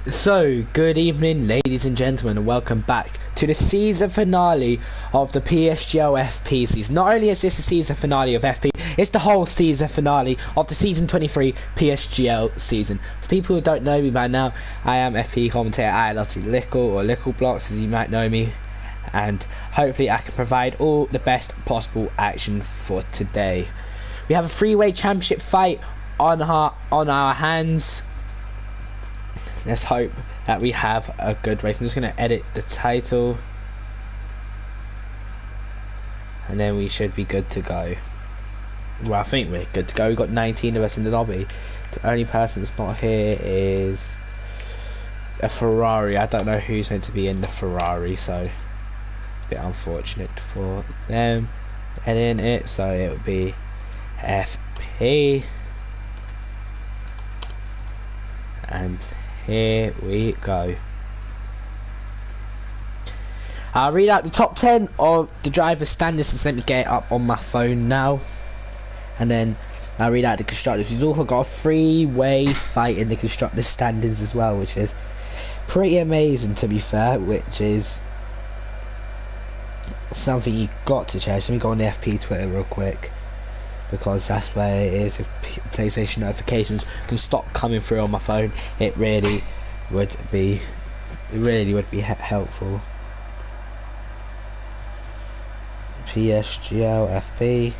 So, good evening, ladies and gentlemen, and welcome back to the season finale of the PSGL FP season. Not only is this the season finale of FP, it's the whole season finale of the season 23 PSGL season. For people who don't know me by now, I am FP commentator at LLC Lickle, or Lickle Blocks as you might know me, and hopefully I can provide all the best possible action for today. We have a three-way championship fight on our hands. Let's hope that we have a good race. I'm just going to edit the title, and then we should be good to go. Well, I think we're good to go. We've got 19 of us in the lobby. The only person that's not here is a Ferrari. I don't know who's meant to be in the Ferrari, so a bit unfortunate for them. Editing it, so it would be FP, and here we go. I'll read out the top 10 of the driver's standings. Just let me get it up on my phone now, and then I'll read out the constructors. He's also got a three-way fight in the constructors standings as well, which is pretty amazing, to be fair, which is something you got to cherish. Let me go on the FP Twitter real quick, because that's where it is. If PlayStation notifications can stop coming through on my phone, it really would be helpful. PSGL FP.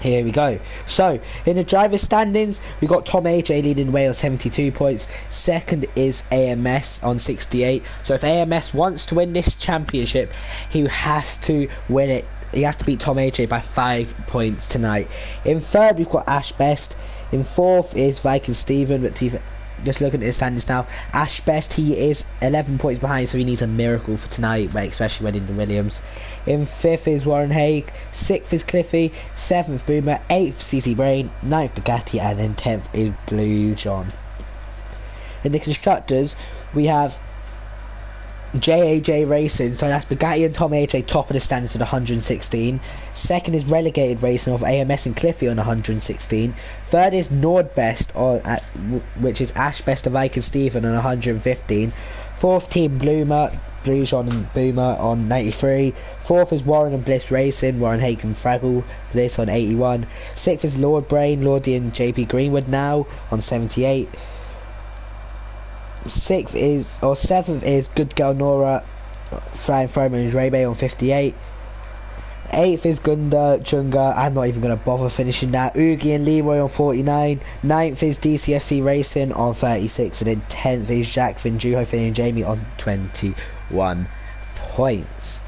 Here we go. So, in the driver's standings, we got Tom AJ leading the way on 72 points. Second is AMS on 68. So if AMS wants to win this championship, he has to win it. He has to beat Tom AJ by 5 points tonight. In third, we've got Ash Best. In fourth is Viking Steven. But just looking at his standings now, Ash Best, he is 11 points behind, so he needs a miracle for tonight, especially winning the Williams. In fifth is Warren Haig, sixth is Cliffy, seventh Boomer, eighth CC Brain, ninth Bugatti, and then 10th is Blue John. In the constructors, we have JAJ Racing, so that's Bugatti and Tom AJ top of the standings with 116. Second is Relegated Racing of AMS and Cliffy on 116. Third is Nordbest, which is Ash Best and Viking Steven on 115. Fourth team Blue John and Boomer on 93. Fourth is Warren and Bliss Racing, Warren Hagen Fraggle, Bliss on 81. Sixth is Lord Brain, Lordy and JP Greenwood now on 78. Seventh is Good Girl Nora, Flying Froman and Rebe on 58. Eighth is Gunda Chunga, I'm not even going to bother finishing that, Oogie and Leroy on 49. Ninth is DCFC Racing on 36, and then 10th is Jack Finn, Juho Finn and Jamie on 21 points.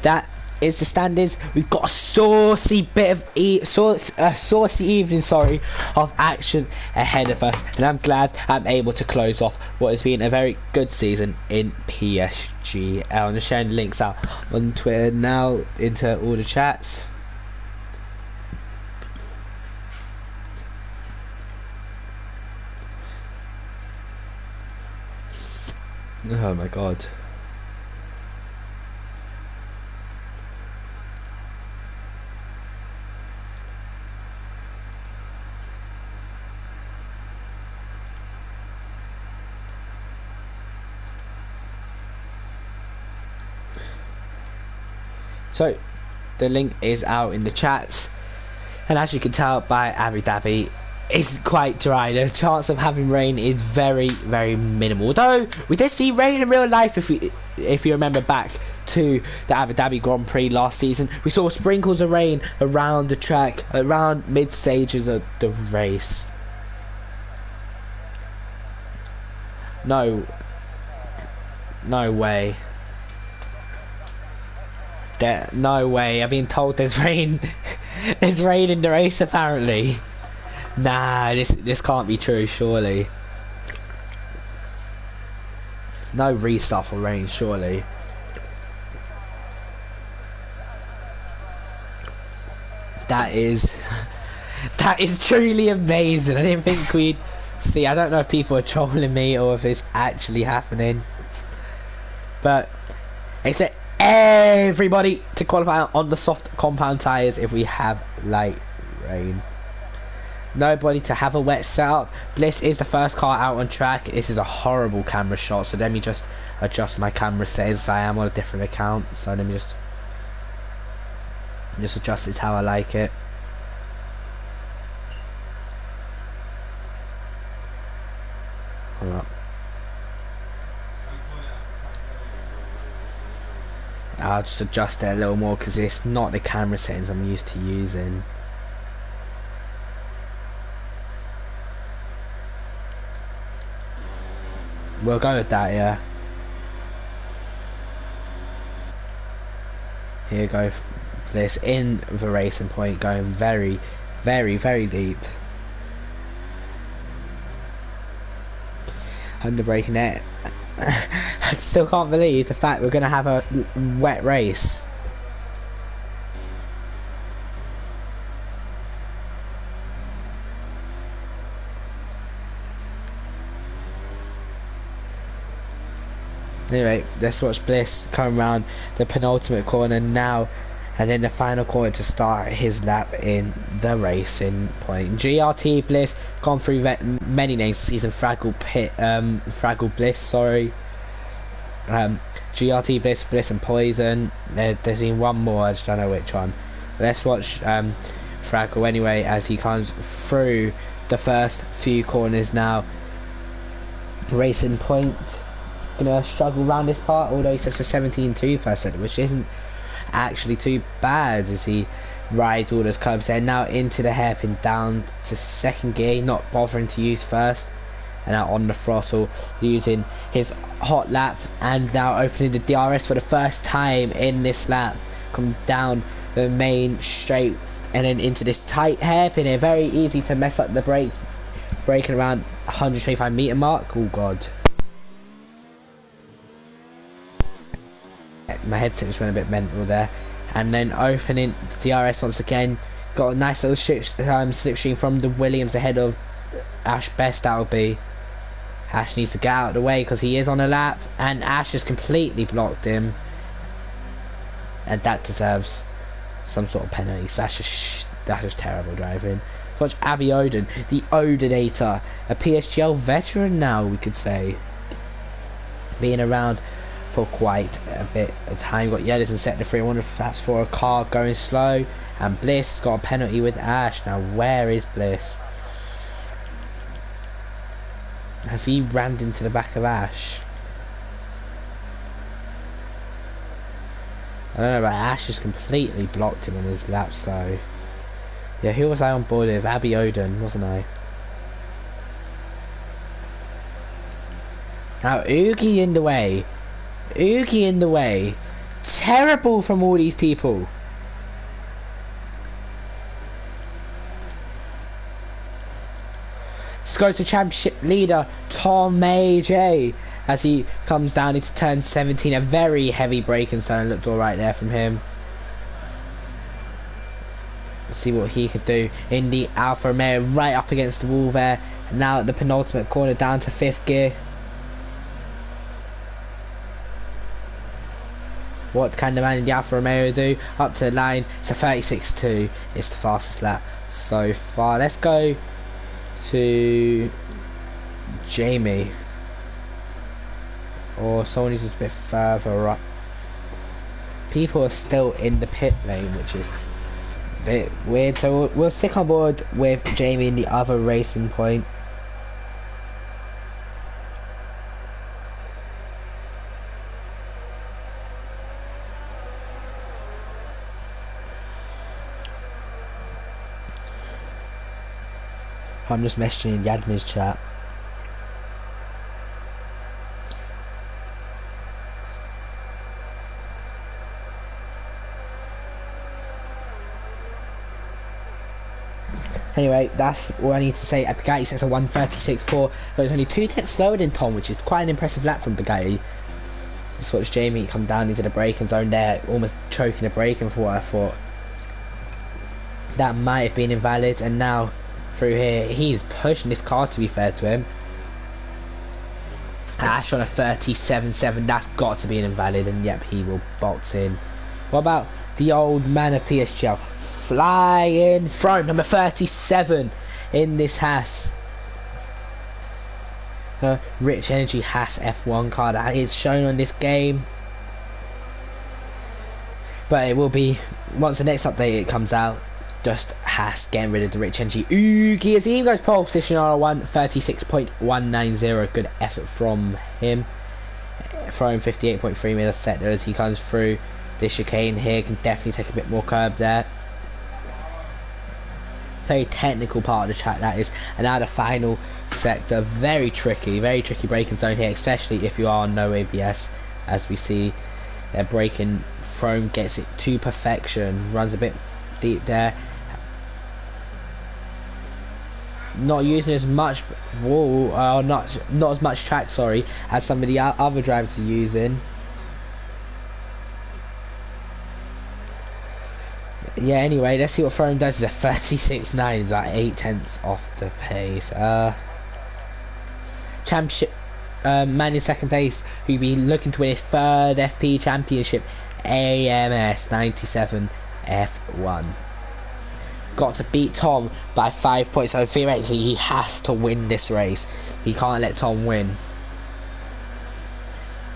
That is the standings. We've got a saucy bit of saucy evening, of action ahead of us, and I'm glad I'm able to close off what has been a very good season in PSGL. I'm just sharing the links out on Twitter now into all the chats. Oh my god. So, the link is out in the chats, and as you can tell by Abu Dhabi, it's quite dry. The chance of having rain is very, very minimal. Although we did see rain in real life, if you remember back to the Abu Dhabi Grand Prix last season, we saw sprinkles of rain around the track, around mid stages of the race. No way. No way. I've been told there's rain. There's rain in the race apparently. Nah, this can't be true, surely. No restart for rain, surely. That is truly amazing. I didn't think we'd see. I don't know if people are trolling me or if it's actually happening. But everybody to qualify on the soft compound tyres if we have light rain. Nobody to have a wet setup. Bliss is the first car out on track. This is a horrible camera shot, so let me just adjust my camera settings. I am on a different account, so let me just adjust it how I like it. Hold up. I'll just adjust it a little more because it's not the camera settings I'm used to using. We'll go with that, yeah. Here you go, this in the racing point, going very, very, very deep. Under braking it. I still can't believe the fact we're going to have a wet race. Anyway, let's watch Bliss come around the penultimate corner now, and then the final corner to start his lap in the racing point. GRT Bliss, gone through many names this season. Fraggle Bliss, sorry. GRT Bliss, Bliss and Poison. There's been one more, I just don't know which one. Let's watch Fraggle anyway as he comes through the first few corners now. Racing point. Gonna struggle around this part, although he says a 17.2 first second, which isn't actually too bad as he rides all those curbs there. Now into the hairpin, down to second gear, not bothering to use first, and now on the throttle using his hot lap, and now opening the DRS for the first time in this lap. Come down the main straight and then into this tight hairpin here. Very easy to mess up the brakes, braking around 125 meter mark. Oh god, my headset just went a bit mental there. And then opening the DRS once again. Got a nice little slipstream from the Williams ahead of Ash Best. That'll be. Ash needs to get out of the way because he is on a lap, and Ash has completely blocked him, and that deserves some sort of penalty. So that's just terrible driving. Watch Abby Oden, the Odenator, a PSGL veteran now, we could say, being around for quite a bit of time. Got yellows in sector 3. I wonder if that's for a car going slow. And Bliss got a penalty with Ash. Now where is Bliss? Has he rammed into the back of Ash? I don't know, but Ash has completely blocked him on his lap. So yeah, who was I on board with? Abby Oden, wasn't I? Now Oogie in the way. Oogie in the way. Terrible from all these people. Let's go to championship leader Tom AJ as he comes down into turn 17. A very heavy braking zone. Looked alright there from him. Let's see what he could do in the Alfa Romeo, right up against the wall there. And now at the penultimate corner, down to 5th gear. What can the man in the Alfa Romeo do? Up to the line, it's a 36.2. It's the fastest lap so far. Let's go to Jamie, or someone who's just a bit further up. People are still in the pit lane, which is a bit weird, so we'll stick on board with Jamie in the other racing point. I'm just messaging in the admin's chat. Anyway, that's all I need to say. Bugatti sets a 1:36.4. Goes only 2 tenths slower than Tom, which is quite an impressive lap from Bugatti. Just watch Jamie come down into the braking zone there, almost choking the braking for what I thought that might have been invalid. And now through here, he's pushing this car, to be fair to him. Ash on a 37-7. That's got to be an invalid, and yep, he will box in. What about the old man of PSGL? Flying front, number 37 in this Haas. Rich Energy Haas F1 car that is shown on this game. But it will be, once the next update comes out, just Haas getting rid of the Rich Energy. Oogie as he goes pole position on R1, 36.190. Good effort from him. Throwing 58.3 meters sector as he comes through this chicane here. Can definitely take a bit more curb there. Very technical part of the track that is. And now the final sector, very tricky braking zone here, especially if you are on no ABS. As we see, their braking throne gets it to perfection, runs a bit deep there, not using as much wall, not as much track, sorry, as some of the other drivers are using. Yeah, anyway, let's see what Throne does. It's a 36.9, it's about 8/10 off the pace. Championship man in second place, who'll be looking to win his third FP championship, AMS 97 F1. Got to beat Tom by 5 points, so theoretically he has to win this race. He can't let Tom win,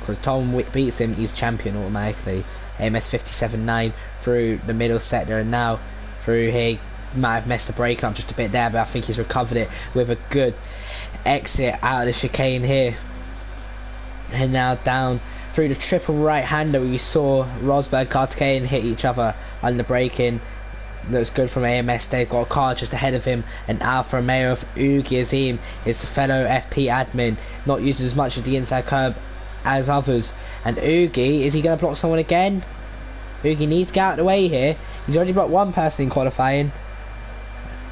because Tom beats him, he's champion automatically. AMS 57.9 through the middle sector, and now through here. Might have messed the brake up just a bit there, but I think he's recovered it with a good exit out of the chicane here. And now down through the triple right hander, we saw Rosberg, Cartagena hit each other under braking. Looks good from AMS. They've got a car just ahead of him, and Alfa Romeo of Ugi Azim, his fellow FP admin, not using as much of the inside curb as others. And Ugi, is he going to block someone again? Ugi needs to get out of the way here. He's already blocked one person in qualifying,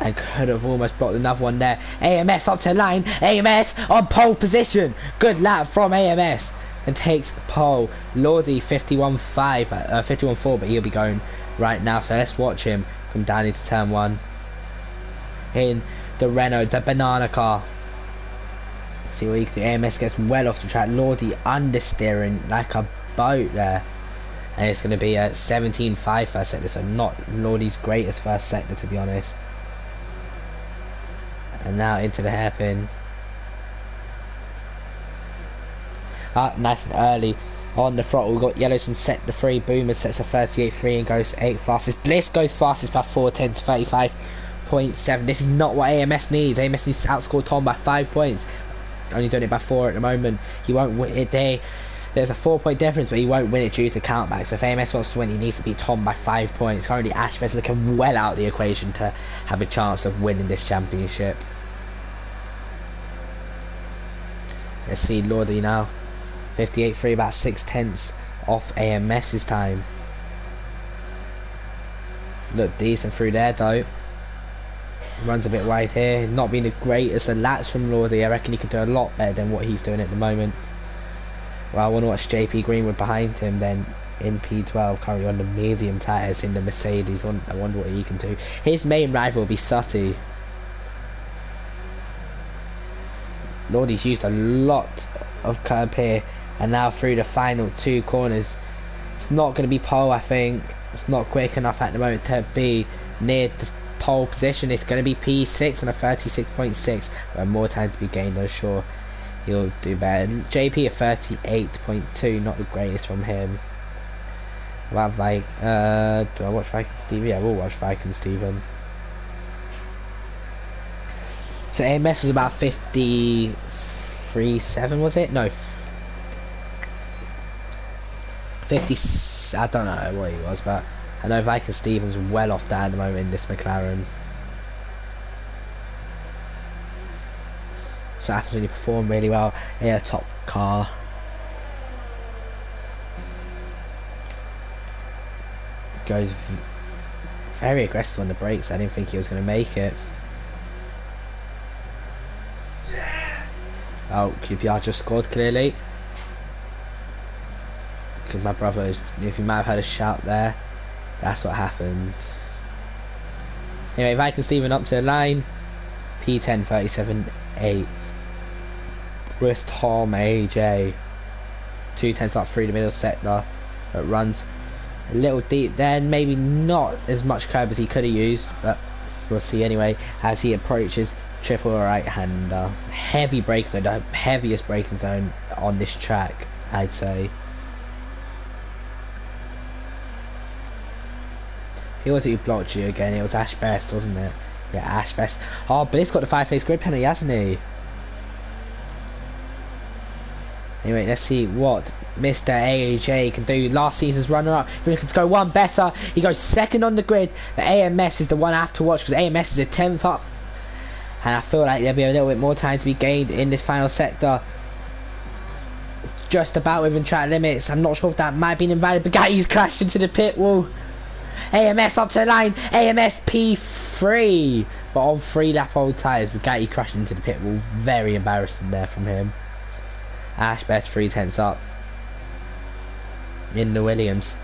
and could have almost blocked another one there. AMS up to the line. AMS on pole position. Good lap from AMS, and takes pole. Lordy 51.5, 51.4, but he'll be going right now. So let's watch him come down into turn one in the Renault, the banana car. See what he can do. AMS gets well off the track. Lordy understeering like a boat there. And it's going to be a 17.5 first sector, so not Lordy's greatest first sector, to be honest. And now into the hairpin. Nice and early on the throttle. We've got Yellows in sector 3. Boomer sets a 38.3 and goes 8 fastest. Bliss goes fastest by 4:10 to 35.7. This is not what AMS needs. AMS needs to outscore Tom by 5 points. Only doing it by 4 at the moment. He won't win it there. There's a 4-point difference, but he won't win it due to countback. So if AMS wants to win, he needs to beat Tom by 5 points. Currently, Ashford's looking well out of the equation to have a chance of winning this championship. Let's see Lordy now. 58.3, about 6/10 off AMS's time. Look decent through there though. Runs a bit wide here. Not being the greatest of laps from Lordy. I reckon he could do a lot better than what he's doing at the moment. Well, I want to watch JP Greenwood behind him then in P12, currently on the medium tyres in the Mercedes. I wonder what he can do. His main rival will be Sutty. Lordy's used a lot of curb here, and now through the final 2 corners. It's not going to be pole, I think. It's not quick enough at the moment to be near the pole position. It's going to be P6 and a 36.6, but more time to be gained, I'm sure he'll do better. JP a 38.2, not the greatest from him. About do I watch Viking Steven? Yeah, I will watch Viking Steven. So AMS was about 53.7, was it? No, 50. I don't know what he was, but I know Viking Stevens well off that at the moment in this McLaren. So Athens really performed really well in a top car. Goes very aggressive on the brakes. I didn't think he was going to make it. Oh, QPR just scored clearly. Because my brother is, if you might have heard a shout there, that's what happened. Anyway, Viking Steven up to the line. P10 37.8. with Tom AJ. 2 tenths up through the middle sector. It runs a little deep then, maybe not as much curb as he could have used, but we'll see anyway as he approaches triple right hander. Heavy brake zone, the heaviest braking zone on this track, I'd say. Who was it who blocked you again? It was Ash Best, wasn't it? Yeah, Ash Best. Oh, but he's got the 5-place grid penalty, hasn't he? Anyway, let's see what Mr. AJ can do. Last season's runner-up. If he can go one better, he goes second on the grid. But AMS is the one I have to watch because AMS is a 10th up. And I feel like there'll be a little bit more time to be gained in this final sector. Just about within track limits. I'm not sure if that might have been invalid. Bugatti's crashed into the pit wall. AMS up to the line. AMS P3. But on 3-lap old tyres, Bugatti crashed into the pit wall. Very embarrassing there from him. Ash Best 3 tenths up in the Williams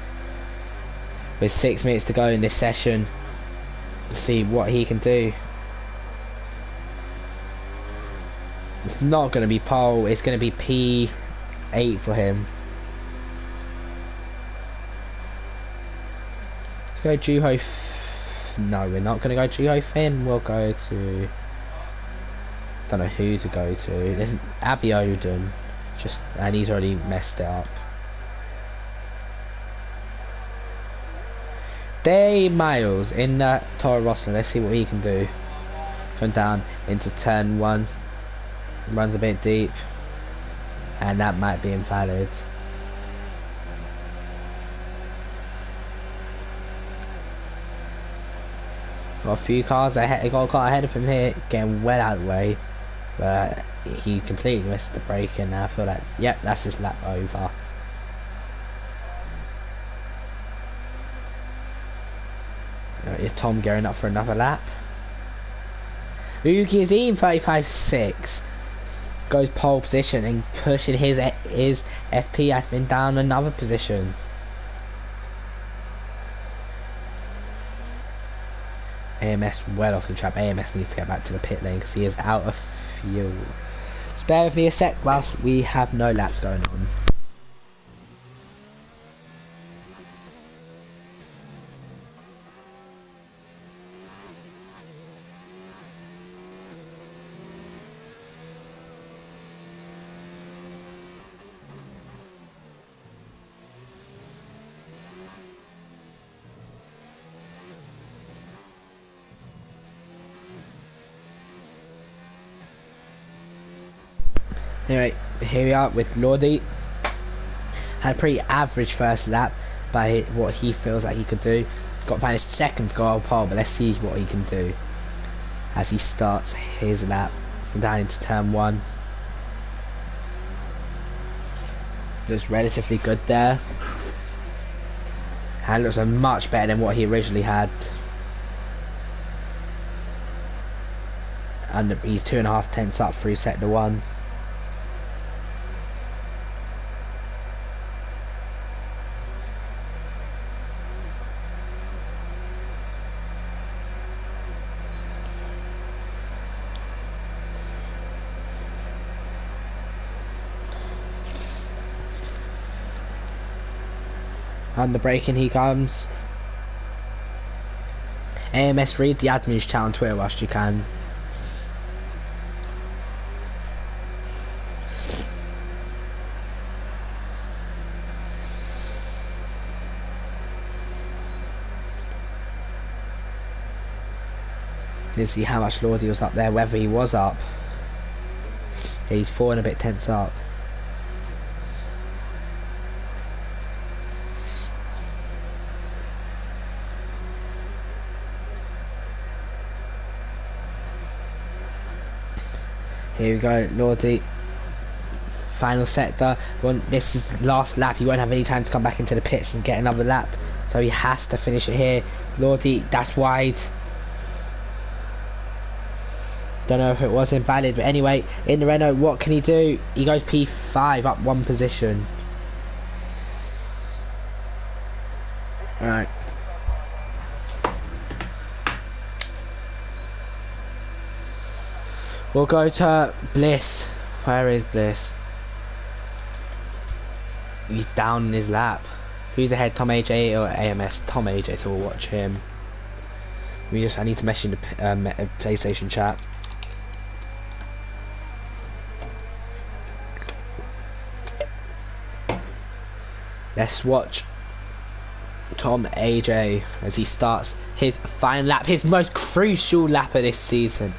with 6 minutes to go in this session. Let's see what he can do. It's not going to be pole, it's going to be P8 for him. Let's go Juho. No, we're not going to go Juho Finn. We'll go to, don't know who to go to. There's Abby Oden. And he's already messed it up. Day Miles in the Toro Rosso. Let's see what he can do. Going down into turn 1. Runs a bit deep. And that might be invalid. Got a few cars ahead. Got a car ahead of him here, getting well out of the way. But he completely missed the break, and I feel like, yep, that's his lap over. Is Tom gearing up for another lap? Uki is in 35.6. Goes pole position and pushing his FP admin down another position. AMS well off the trap. AMS needs to get back to the pit lane because he is out of fuel. Just bear with me a sec whilst we have no laps going on. Anyway, here we are with Lordy. Had a pretty average first lap by what he feels like he could do. Got by his second goal pole, but let's see what he can do as he starts his lap from down into turn 1. Looks relatively good there. And looks much better than what he originally had. And he's 2.5 tenths up through sector 1. Under braking he comes. AMS, read the admin's chat on Twitter whilst you can. Didn't see how much Lordy was up there, whether he was up. He's 4 and a bit tenths up. Here we go, Lordy. Final sector. This is the last lap. He won't have any time to come back into the pits and get another lap. So he has to finish it here. Lordy, that's wide. Don't know if it was invalid, but anyway, in the Renault, what can he do? He goes P5 up 1 position. Alright. We'll go to Bliss Where is Bliss? He's down in his lap. Who's ahead, Tom AJ or AMS? Tom AJ, so we'll watch him. I need to message in the PlayStation chat. Let's watch Tom AJ as he starts his final lap, his most crucial lap of this season.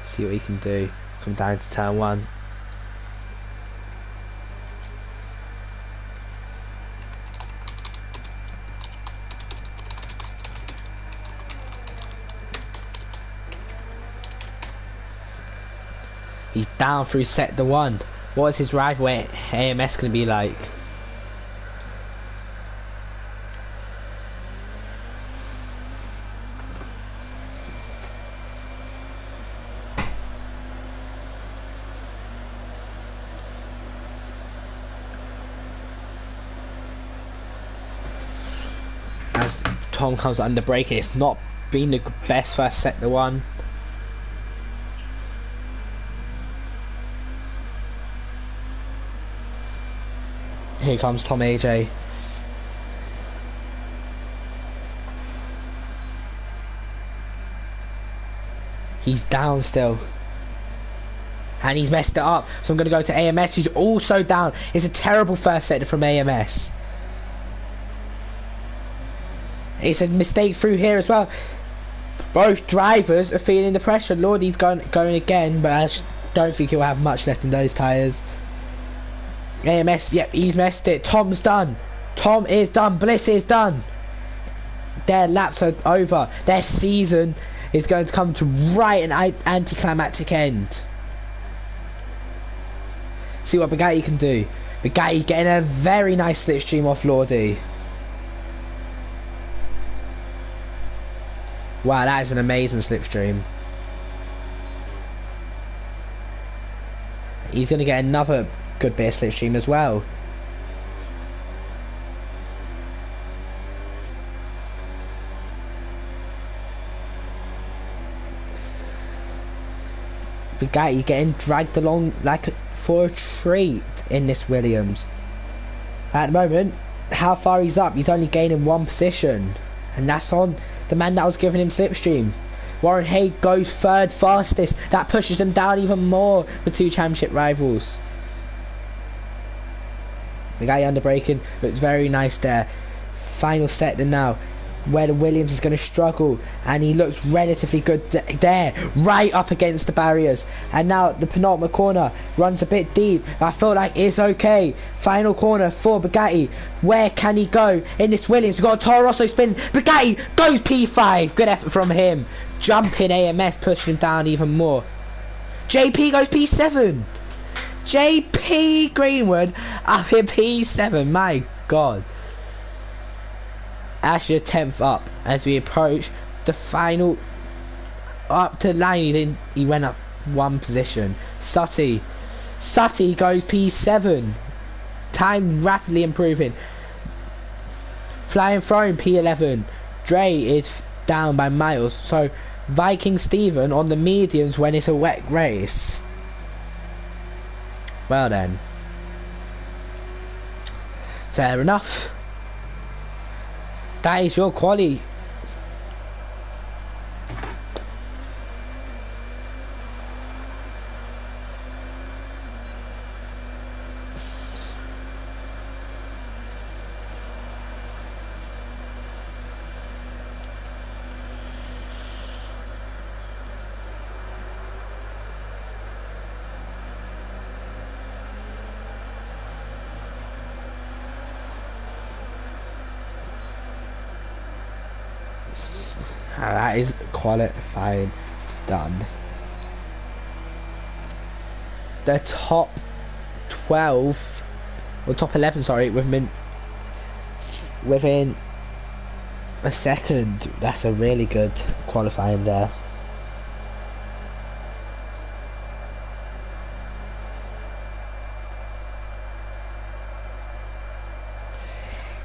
See what he can do. Come down to turn 1. He's down through sector 1. What is his rival AMS going to be like? As Tom comes under braking, it's not been the best first sector 1. Here comes Tom AJ. He's down still. And he's messed it up. So I'm going to go to AMS, who's also down. It's a terrible first sector from AMS. It's a mistake through here as well. Both drivers are feeling the pressure. Lordy's going again, but I don't think he'll have much left in those tyres. AMS, yep, he's messed it. Tom's done. Tom is done. Bliss is done. Their laps are over. Their season is going to come to an anticlimactic end. See what Bugatti can do. Bugatti getting a very nice slipstream off Lordy. Wow, that is an amazing slipstream. He's going to get another good bit of slipstream as well. Bugatti getting dragged along like for a treat in this Williams. At the moment, how far he's up, he's only gaining 1 position, and that's on the man that was giving him slipstream. Warren Haig goes 3rd fastest. That pushes him down even more with 2 championship rivals. The guy under braking looks very nice there. Final sector now, where the Williams is going to struggle, and he looks relatively good there, right up against the barriers. And now the penultimate corner runs a bit deep. I feel like it's okay. Final corner for Bugatti. Where can he go in this Williams? We've got a Toro Rosso spin. Bugatti goes P5. Good effort from him. Jumping AMS, pushing him down even more. JP goes P7. JP Greenwood up in P7. My God. Actually, a 10th up as we approach the final. Up to the line, he went up 1 position. Sutty goes P7. Time rapidly improving. Flying Throne P11. Dre is down by miles. So Viking Steven on the mediums when it's a wet race. Well then, fair enough. That is your quali. That is qualifying done. The top 12 or top 11, sorry, within a second. That's a really good qualifying there.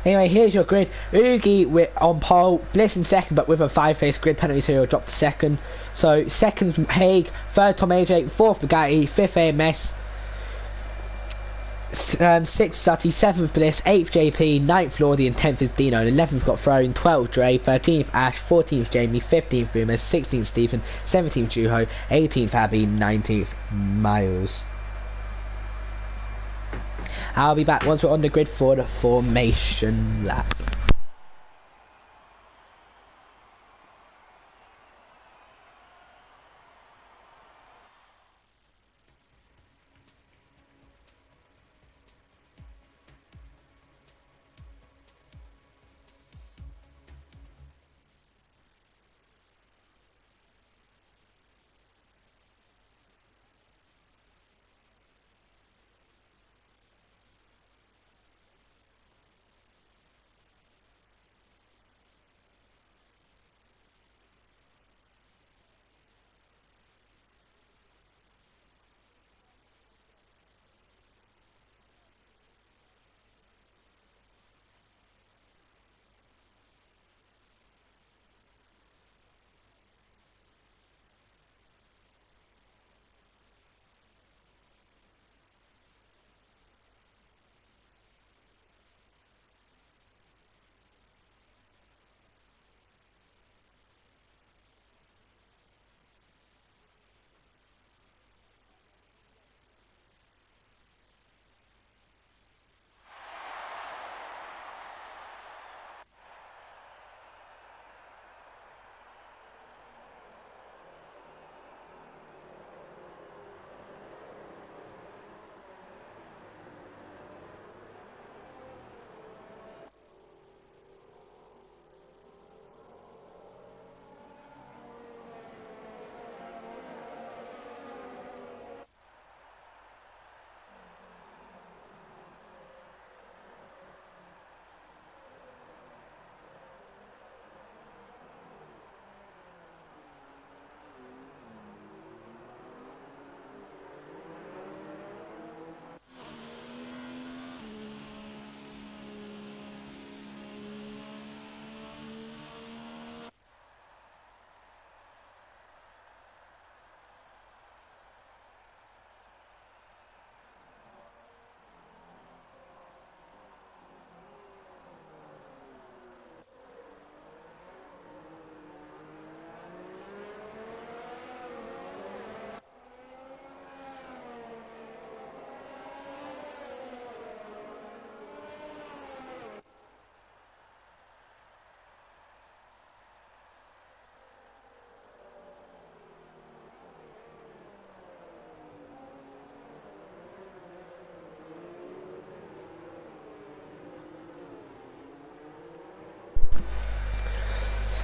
Anyway, here's your grid. Oogie on pole, Bliss in second, but with a 5-place grid penalty, so he'll drop to second. So second's Haig, third Tom AJ, fourth Bugatti, fifth AMS, sixth Sutty, seventh Bliss, eighth JP, ninth Lordy, and 10th is Dino. 11th got thrown, 12th Dre, 13th Ash, 14th Jamie, 15th Boomer, 16th Stephen, 17th Juho, 18th Abby, 19th Miles. I'll be back once we're on the grid for the formation lap.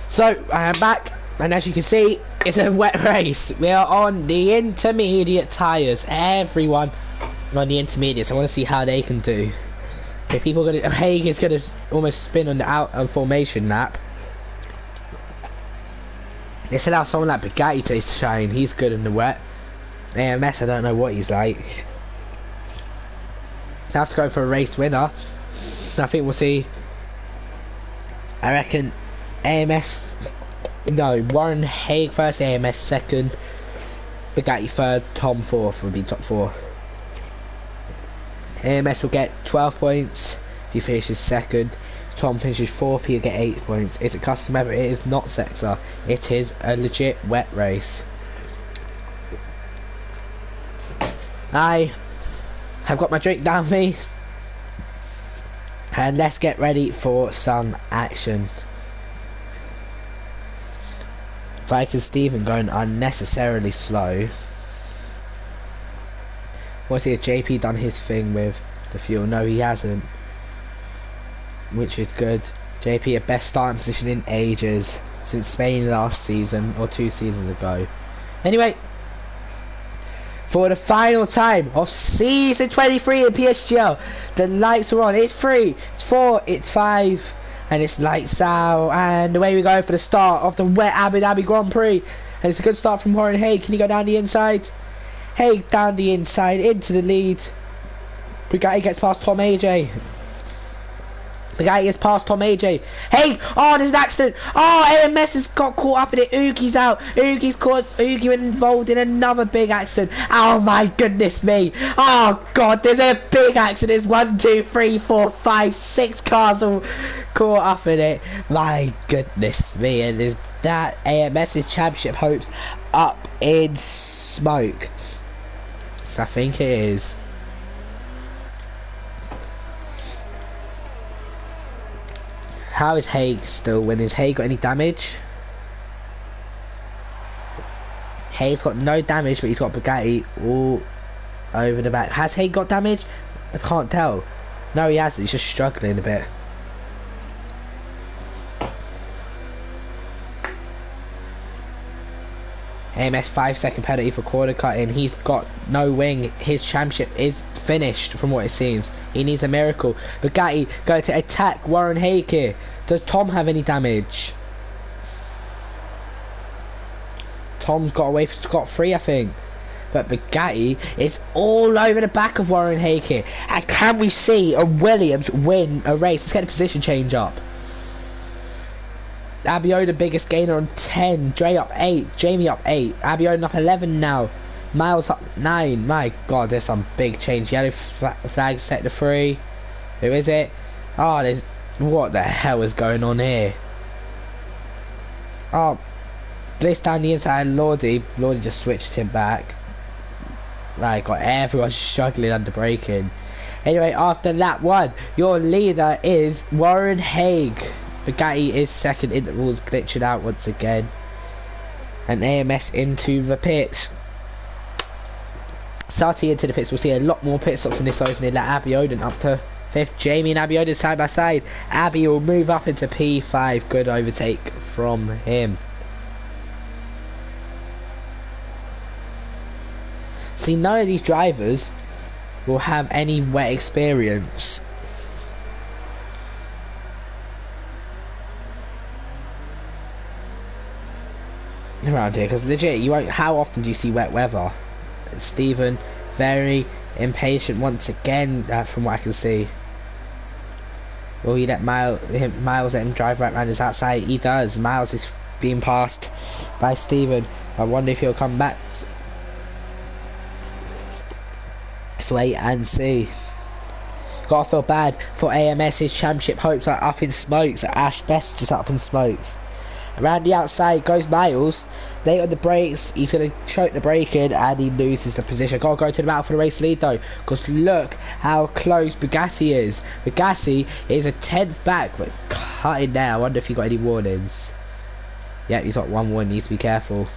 So I am back, and as you can see, it's a wet race. We are on the intermediate tyres. Everyone on the intermediates. I want to see how they can do. Okay, people are gonna. Haig is gonna almost spin on the out and formation lap. Let's allow someone like Bugatti to shine. He's good in the wet. AMS, I don't know what he's like. So I have to go for a race winner. I think we'll see. I reckon AMS. No, Warren Haig first, AMS second, Bugatti third, Tom fourth will be top four. AMS will get 12 points if he finishes second. If Tom finishes fourth, he'll get 8 points. It's a custom effort, it is not Sexa. It is a legit wet race. I have got my drink down me, and let's get ready for some action. Viking Stephen going unnecessarily slow. What's here? JP done his thing with the fuel? No, he hasn't, which is good. JP, a best starting position in ages, since Spain last season or 2 seasons ago. Anyway, for the final time of season 23 in PSGL, the lights are on. It's 3, it's 4, it's 5. And it's lights out, and away we go for the start of the wet Abu Dhabi Grand Prix. And it's a good start from Warren Haig. Can he go down the inside? Haig down the inside into the lead. Bugatti gets past Tom AJ. Bugatti has passed Tom AJ. Hey, oh, there's an accident. Oh, AMS has got caught up in it. Oogie's out. Oogie involved in another big accident. Oh my goodness me. Oh god, there's a big accident. There's 1, 2, 3, 4, 5, 6 cars all caught up in it. My goodness me. And there's that AMS's championship hopes up in smoke. So I think it is. How is Haig still winning? Has Haig got any damage? Haig's got no damage, but he's got Bugatti all over the back. Has Haig got damage? I can't tell. No, he hasn't. He's just struggling a bit. AMS 5-second penalty for corner cutting. He's got no wing. His championship is finished from what it seems. He needs a miracle. Bugatti going to attack Warren Haig here. Does Tom have any damage? Tom's got away scot-free, I think. But Bugatti is all over the back of Warren Haig here. And can we see a Williams win a race? Let's get the position change up. Abiona biggest gainer on 10. Dre up 8. Jamie up 8. Abiona up 11 now. Miles up 9. My god, there's some big change. Yellow flag set to 3. Who is it? Oh, there's... What the hell is going on here? Oh, Bliss down the inside. Lordy just switched him back. Right, got everyone struggling under braking. Anyway, after lap 1, your leader is Warren Haig. Bugatti is second. Intervals glitching out once again. And AMS into the pits. Sati into the pits. We'll see a lot more pit stops in this opening. Like Abby Oden up to 5th. Jamie and Abby Oden side by side. Abby will move up into P5. Good overtake from him. See, none of these drivers will have any wet experience. Around here, because legit, you won't. How often do you see wet weather? Stephen, very impatient once again, from what I can see. Will he let Miles let him drive right around his outside? He does. Miles is being passed by Stephen. I wonder if he'll come back. Let's wait and see. Gotta feel bad for AMS. His championship hopes are up in smokes. Asbestos up in smokes. Around the outside goes Miles. Late on the brakes, he's going to choke the brake in and he loses the position. Got to go to the battle for the race lead though, because look how close Bugatti is. Bugatti is a 10th back, but cutting there. I wonder if he got any warnings. Yeah, he's got one warning, needs to be careful.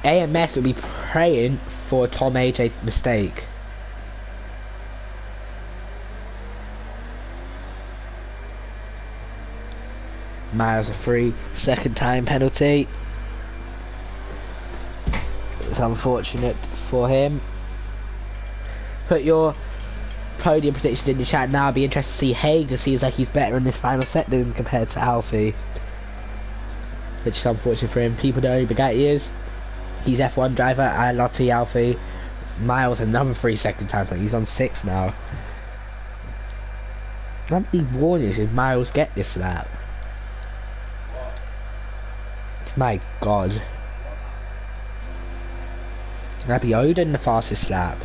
AMS will be praying for a Tom AJ mistake. Miles a 3-second time penalty. It's unfortunate for him. Put your podium predictions in the chat now. I'd be interested to see Haig. It seems like he's better in this final set than compared to Alfie, which is unfortunate for him. People know who Bugatti is. He's F1 driver. I Lottie Alfie. Miles another 3-second time. So he's on 6 now. How many warnings did Miles get this lap? My god. That'd be Oden the fastest lap.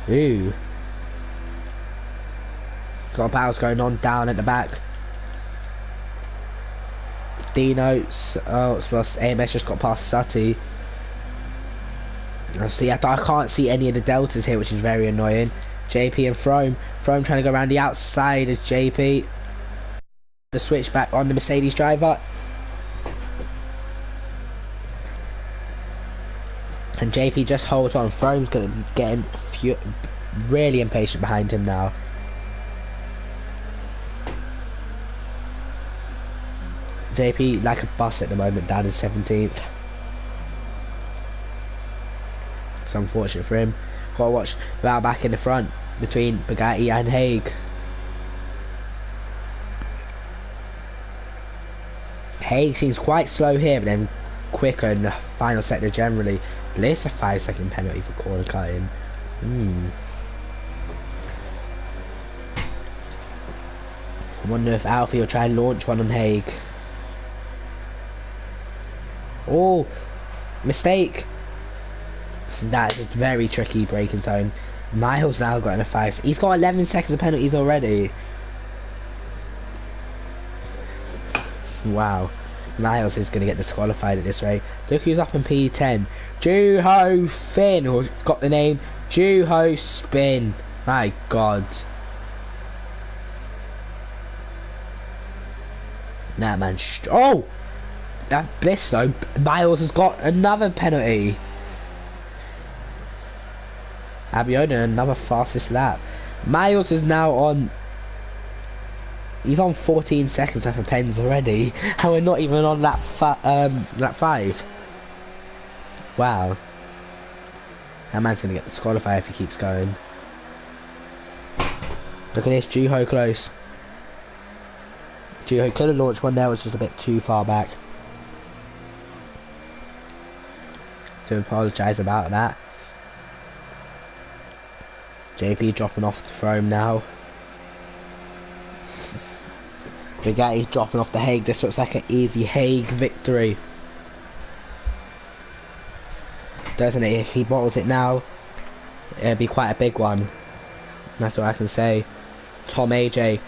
Ooh. Got battles going on down at the back. Dino, oh, it's well, AMS just got past Sutty. See, I can't see any of the deltas here, which is very annoying. JP and Frome. Frome trying to go around the outside of JP. The switchback on the Mercedes driver. And JP just holds on. Frome's going to get him really impatient behind him now. JP like a bus at the moment, down in 17th. It's unfortunate for him. Gotta watch the battle back in the front between Bugatti and Haig. Haig seems quite slow here, but then quicker in the final sector generally. Bliss a 5-second penalty for corner cutting. I wonder if Alfie will try and launch one on Haig. Oh, mistake. That is a very tricky braking zone. Miles now got in a 5. He's got 11 seconds of penalties already. Wow. Miles is going to get disqualified at this rate. Look who's up in P10. Juho Finn, who got the name Juho Spin. My God. Nah, man. Oh! That bliss though. Miles has got another penalty. Abiona, another fastest lap. Miles is now on. He's on 14 seconds worth of pens already, and we're not even on lap 5. Wow. That man's gonna get disqualified if he keeps going. Look at this, Juho close. Juho could have launched one there, was just a bit too far back. To apologise about that. JP dropping off the throne now. Bugatti dropping off the Haig. This looks like an easy Haig victory, doesn't it? If he bottles it now, it'll be quite a big one. That's what I can say. Tom AJ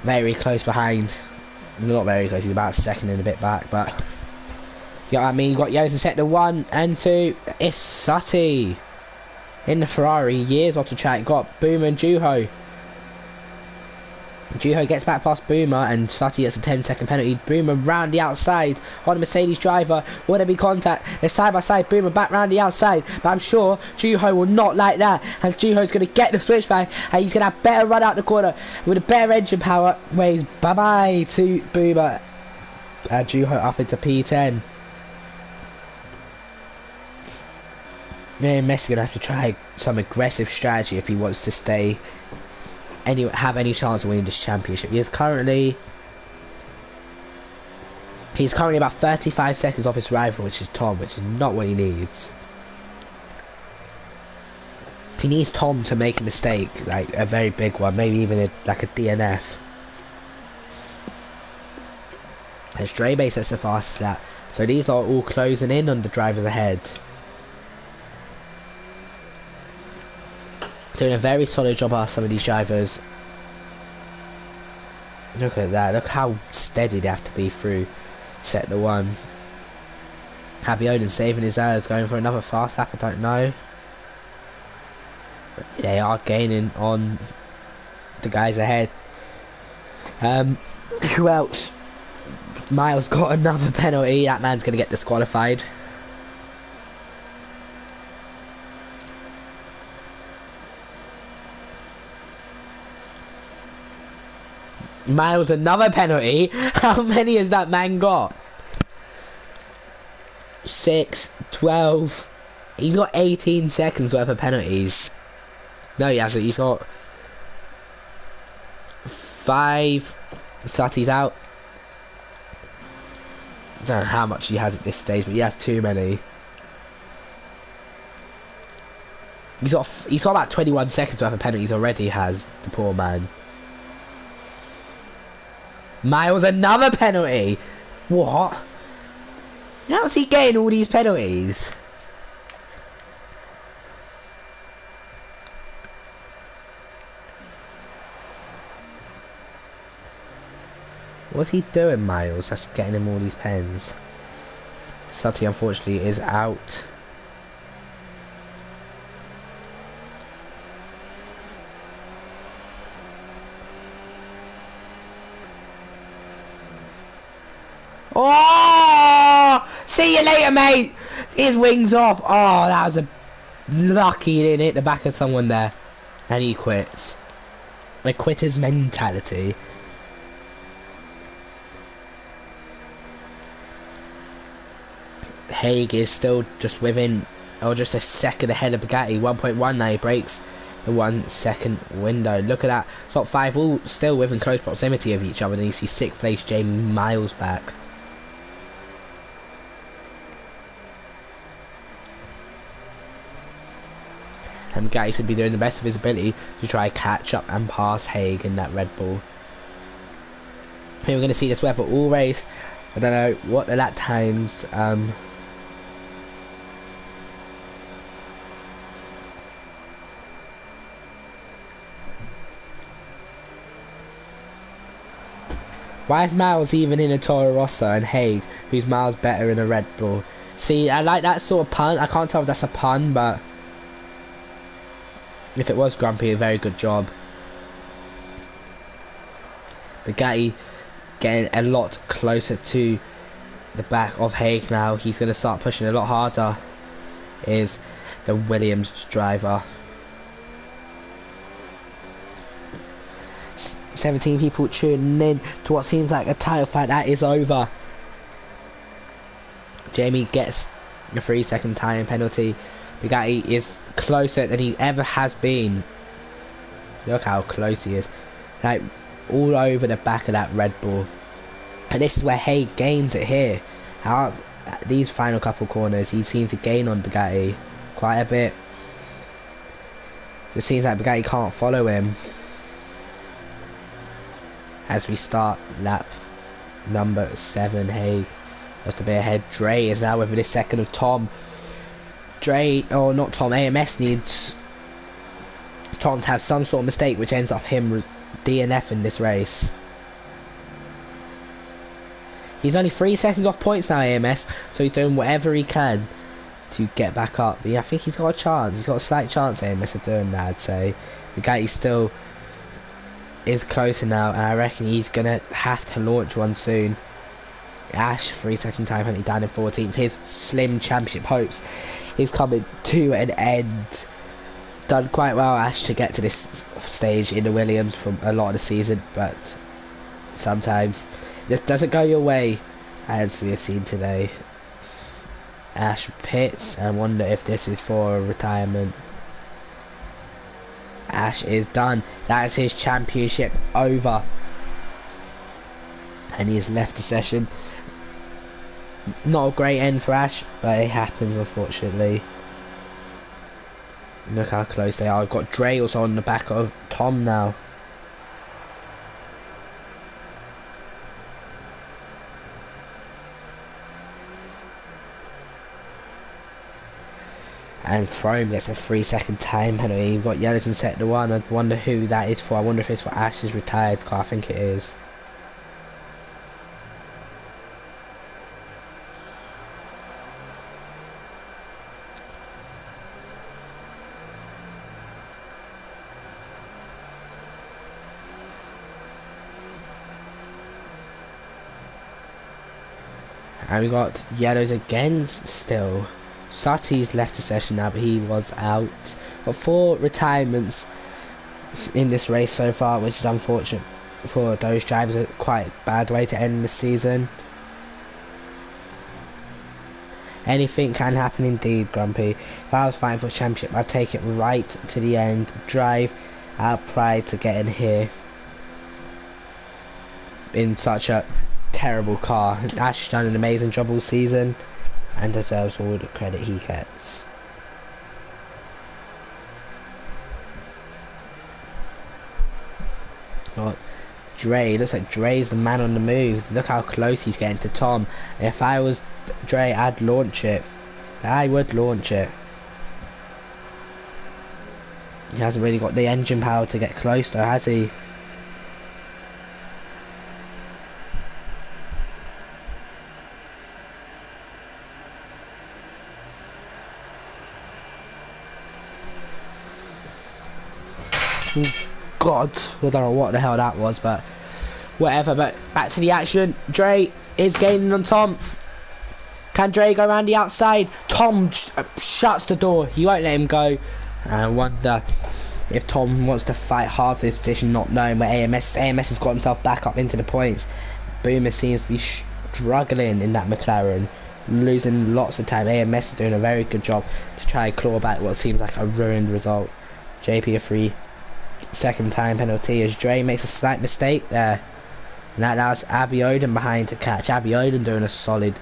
very close behind. Not very close, he's about a second and a bit back, but you know what I mean. You got Yost in sector 1 and 2. It's Sutty in the Ferrari, years off the track. Got Boomer and Juho. Juho gets back past Boomer and Sutty gets a 10-second penalty. Boomer round the outside on the Mercedes driver. Will there be contact? They're side by side. Boomer back round the outside, but I'm sure Juho will not like that, and Juho's going to get the switchback and he's going to have better run out the corner with a better engine power. Waves bye bye to Boomer. Juho up into P10. Messi gonna have to try some aggressive strategy if he wants to stay have any chance of winning this championship. He's currently about 35 seconds off his rival, which is Tom, which is not what he needs. He needs Tom to make a mistake, like a very big one, maybe even like a DNF. And Straybase sets the fastest lap, so these are all closing in on the drivers ahead. Doing a very solid job are some of these drivers. Look at that, look how steady they have to be through sector 1. Happy Odin saving his errors, going for another fast lap, I don't know. But they are gaining on the guys ahead. Who else? Miles got another penalty, that man's going to get disqualified. Miles another penalty. How many has that man got? 6, 12. He's got 18 seconds worth of penalties. No, he hasn't. He's got 5. Sutty's out. I don't know how much he has at this stage, but he has too many. He's got about 21 seconds worth of penalties already. Has the poor man. Miles another penalty. What? How's he getting all these penalties? What's he doing, Miles? That's getting him all these pens. Sutty unfortunately is out. Oh! See you later, mate! His wings off. Oh, that was a lucky he didn't hit the back of someone there. And he quits. A quitter's mentality. Haig is still just within, or just a second ahead of Bugatti. 1.1 now, he breaks the 1 second window. Look at that. Top 5 all still within close proximity of each other. Then you see 6th place Jamie Miles back. And Bugatti should be doing the best of his ability to try catch up and pass Haig in that Red Bull. We're going to see this weather all race. I don't know what the lap times. Why is Miles even in a Toro Rosso and Haig, who's miles better in a Red Bull? See, I like that sort of pun. I can't tell if that's a pun, but if it was, Grumpy, a very good job. Bugatti getting a lot closer to the back of Haig now. He's going to start pushing a lot harder. Is the Williams driver. 17 people tuning in to what seems like a title fight that is over. Jamie gets a 3-second time penalty. Bugatti is closer than he ever has been. Look how close he is. Like, all over the back of that Red Bull. And this is where Haig gains it here. These final couple corners, he seems to gain on Bugatti quite a bit. So it seems like Bugatti can't follow him. As we start lap number 7, Haig just a bit ahead. Dre is now within a second of Tom. AMS needs Tom to have some sort of mistake which ends up him DNF in this race. He's only 3 seconds off points now, AMS, so he's doing whatever he can to get back up. But yeah, I think he's got a chance. He's got a slight chance, AMS, of doing that, I'd say. The guy still is closer now, and I reckon he's gonna have to launch one soon. Ash, 3-second time penalty down in 14th. His slim championship hopes is coming to an end. Done quite well, Ash, to get to this stage in the Williams from a lot of the season, but sometimes this doesn't go your way, as we have seen today. Ash pits, and I wonder if this is for a retirement. Ash is done. That is his championship over, and he has left the session. Not a great end for Ash, but it happens, unfortunately. Look how close they are. I've got Dre also on the back of Tom now. And Throme gets a 3-second time penalty. You've got yellows in sector 1. I wonder who that is for. I wonder if it's for Ash's retired car. I think it is. And we got yellows again still. Sutty's left the session now, but he was out. Got 4 retirements in this race so far, which is unfortunate for those drivers. A quite bad way to end the season. Anything can happen indeed, Grumpy. If I was fighting for a championship, I'd take it right to the end. Drive our pride to get in here in such a terrible car. Ash has done an amazing job all season and deserves all the credit he gets. But Dre, looks like Dre's the man on the move. Look how close he's getting to Tom. If I was Dre, I'd launch it. I would launch it. He hasn't really got the engine power to get close though, has he? God, I don't know what the hell that was, but whatever. But back to the action. Dre is gaining on Tom. Can Dre go around the outside? Tom shuts the door. He won't let him go. I wonder if Tom wants to fight hard for this position, not knowing where AMS has got himself back up into the points. Boomer seems to be struggling in that McLaren, losing lots of time. AMS is doing a very good job to try and claw back what seems like a ruined result. JP a 3-second time penalty as Dre makes a slight mistake there, and that allows Abby Oden behind to catch. Abby Oden doing a solid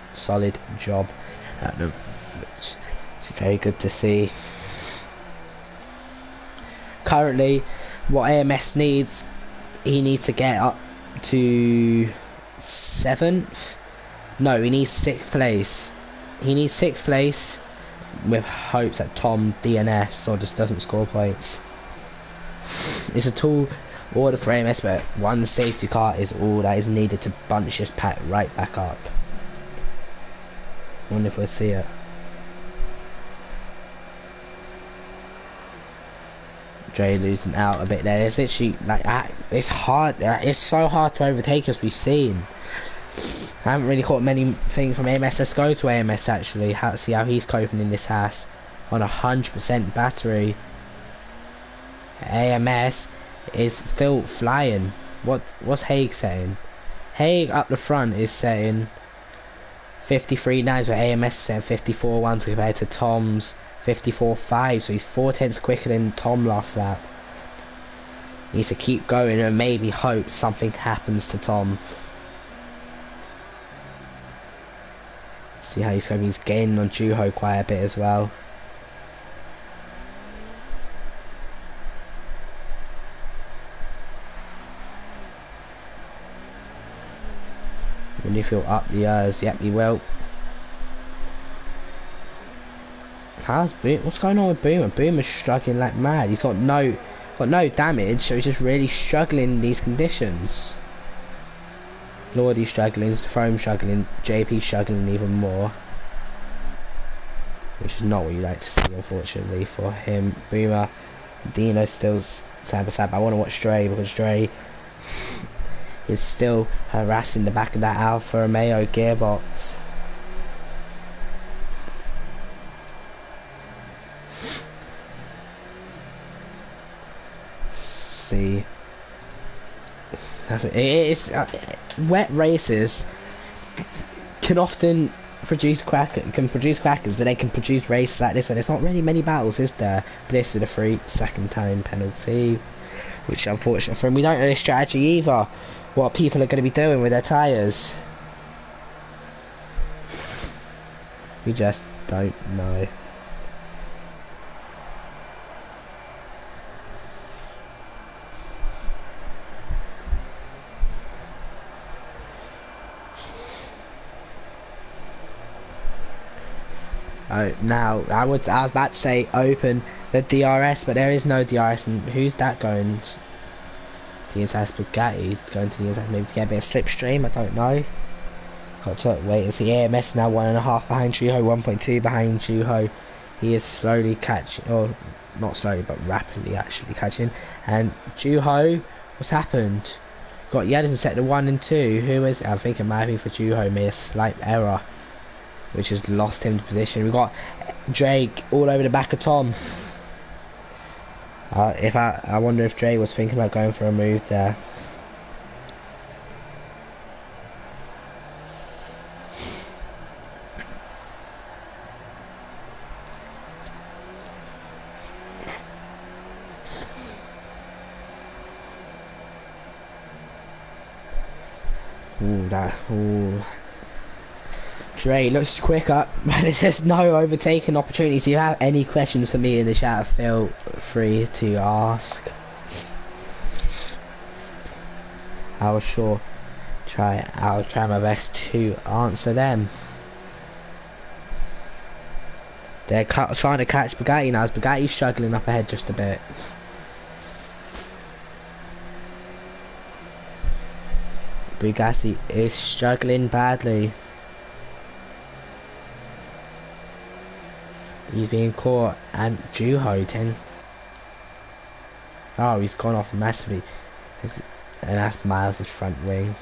job. It's very good to see. Currently, what AMS needs, he needs to get up to 7th. No, he needs 6th place. He needs 6th place with hopes that Tom DNFs or just doesn't score points. It's a tall order for AMS, but one safety car is all that is needed to bunch this pack right back up. Wonder if we'll see it. Dre losing out a bit there. It's literally like it's hard. It's so hard to overtake, as we've seen. I haven't really caught many things from AMS. Let's go to AMS actually. See how he's coping in this house on 100% battery. AMS is still flying. What's Haig saying? Haig up the front is saying 53.9, but AMS is saying 54.1 compared to Tom's 54.5, so he's 4/10 quicker than Tom last lap. He needs to keep going and maybe hope something happens to Tom. See how he's going. He's gaining on Juho quite a bit as well. When you feel up the ears, yep, he will. How's Boom? What's going on with Boomer? Boomer's struggling like mad. He's got no damage, so he's just really struggling in these conditions. Lordy's struggling, Throne struggling, JP's struggling even more, which is not what you like to see, unfortunately, for him. Boomer, Dino's still side by side, but I want to watch Dre because Dre is still harassing the back of that Alfa Romeo gearbox. See, wet races can often produce crackers, but they can produce races like this when there's not really many battles, is there? Bliss with a 3-second time penalty, which is unfortunate for him. We don't know the strategy either, what people are going to be doing with their tyres. We just don't know. Now I was about to say open the DRS, but there is no DRS, and who's that going? The inside Bugatti going to the inside, maybe to get a bit of slipstream. I don't know. Got to wait and see. AMS now 1.5 behind Juho, 1.2 behind Juho. He is slowly catching, or not slowly, but rapidly actually catching. And Juho, what's happened? Got Yedison set to 1 and 2. Who is? I think it might be for Juho. Made a slight error, which has lost him the position. We've got Drake all over the back of Tom. I wonder if Drake was thinking about going for a move there. Ooh. Dre looks quicker, but there's just no overtaking opportunities. If you have any questions for me in the chat, feel free to ask. I'll try my best to answer them. They're trying to catch Bugatti now, as Bugatti's struggling up ahead just a bit. Bugatti is struggling badly. He's being caught, and Juho 10. Oh, he's gone off massively, and that's Miles' front wing.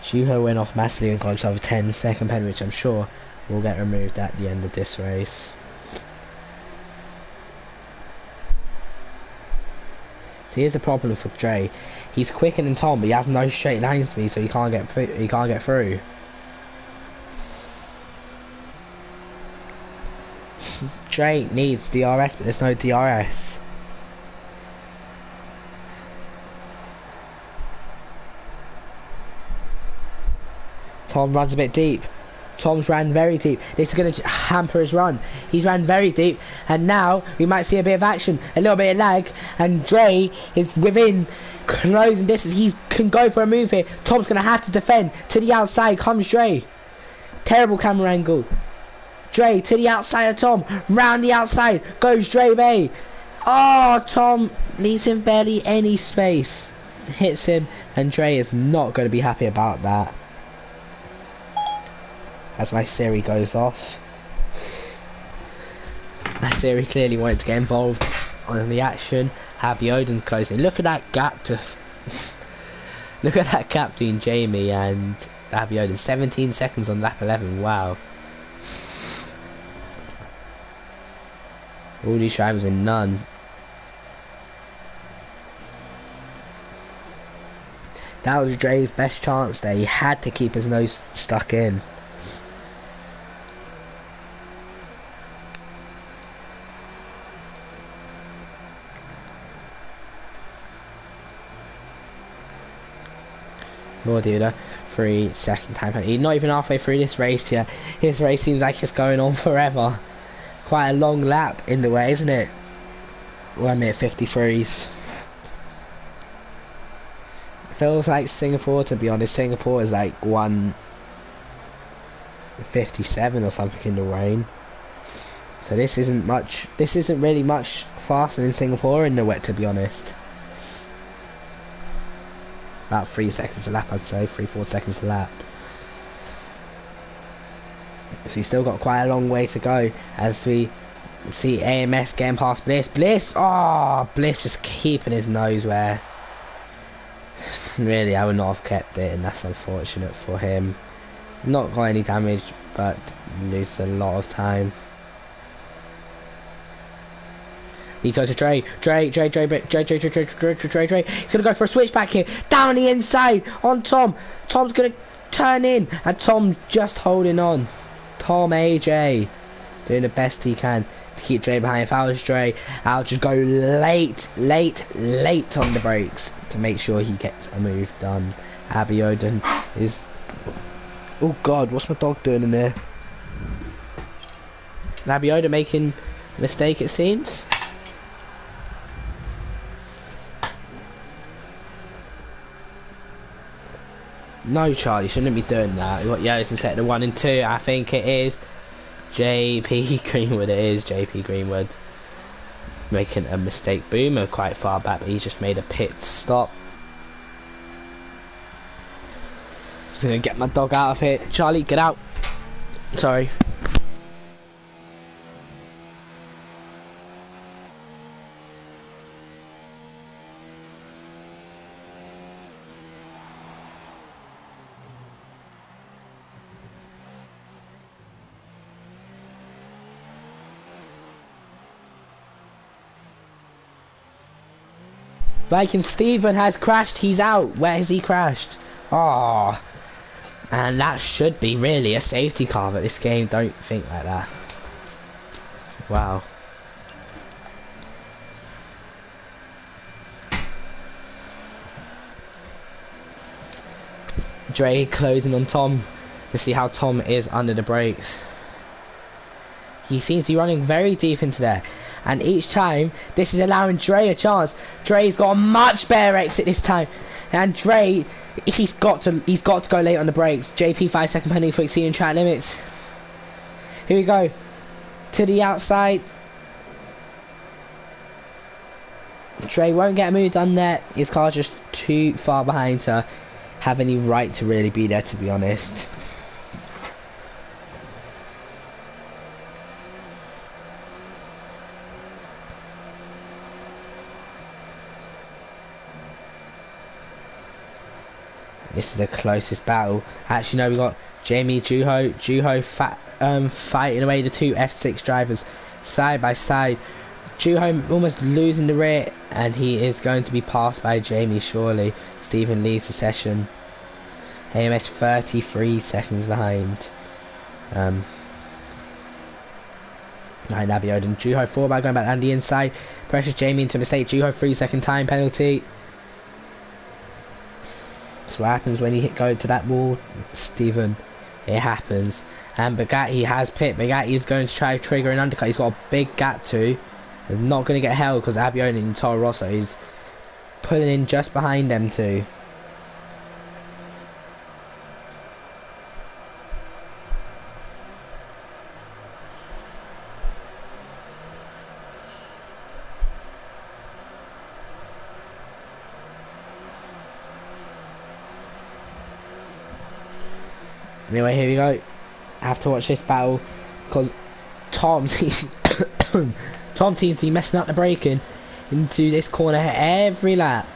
Juho went off massively and got himself a 10-second pen, which I'm sure will get removed at the end of this race. So here's the problem for Dre. He's quicker than Tom, but he has no straight line speed, so he can't get through. Dre needs DRS, but there's no DRS. Tom runs a bit deep. Tom's ran very deep. This is going to hamper his run. He's ran very deep, and now we might see a bit of action, a little bit of lag, and Dre is within Closing distance. He can go for a move here. Tom's going to have to defend. To the outside comes Dre. Terrible camera angle. Dre to the outside of Tom. Round the outside goes Dre Bay. Oh, Tom leaves him barely any space. Hits him, and Dre is not going to be happy about that. As my Siri goes off. My Siri clearly wanted to get involved on the action. Happy Odin closing. Look at that gap to look at that gap between Jamie and Happy Odin. 17 seconds on lap 11. Wow. All these drivers in none. That was Dre's best chance there. He had to keep his nose stuck in. Lord Duda, 3-second time penalty. Not even halfway through this race yet. His race seems like it's going on forever. Quite a long lap in the way, isn't it? 1 minute 53s. Feels like Singapore, to be honest. Singapore is like 1:57 or something in the rain. So this isn't much. This isn't really much faster than Singapore in the wet, to be honest. About 3 seconds a lap, I'd say. 3-4 seconds a lap. So he's still got quite a long way to go as we see AMS getting past Bliss. Bliss! Oh, Bliss just keeping his nose where. Really, I would not have kept it, and that's unfortunate for him. Not got any damage, but loses a lot of time. He goes to Dre. He's gonna go for a switchback here. Down the inside on Tom. Tom's gonna turn in, and Tom just holding on. Tom AJ doing the best he can to keep Dre behind. If I was Dre, I'll just go late on the brakes to make sure he gets a move done. Abby Odin is... Oh God, what's my dog doing in there? Abby Odin making a mistake, it seems. No, Charlie, shouldn't be doing that. We've got Yost in sector 1 and 2. I think it is JP Greenwood. It is JP Greenwood making a mistake. Boomer quite far back, but he just made a pit stop. Just gonna get my dog out of here. Charlie, get out. Sorry. Viking Steven has crashed. He's out. Where has he crashed? Oh, and that should be really a safety car, but this game don't think like that. Wow. Dre closing on Tom to see how Tom is under the brakes. He seems to be running very deep into there. And each time, this is allowing Dre a chance. Dre's got a much better exit this time. And Dre, he's got to go late on the brakes. JP 5-second penalty for exceeding track limits. Here we go. To the outside. Dre won't get a move done there. His car's just too far behind to have any right to really be there, to be honest. This is the closest battle. Actually, no, we got Jamie, Juho fighting away the two F6 drivers side by side. Juho almost losing the rear, and he is going to be passed by Jamie surely. Stephen leads the session. AMS 33 seconds behind. Right, Nabi Odin. Juho 4 by going back down the inside. Pressures Jamie into a mistake. Juho 3-second time penalty. That's what happens when you go to that wall, Stephen. It happens. And Bugatti has pit. Bugatti is going to try to trigger an undercut. He's got a big gap too. He's not going to get held because Abione and Toro Rosso is pulling in just behind them two. Anyway, here we go. I have to watch this battle because Tom seems Tom seems to be messing up the braking into this corner every lap.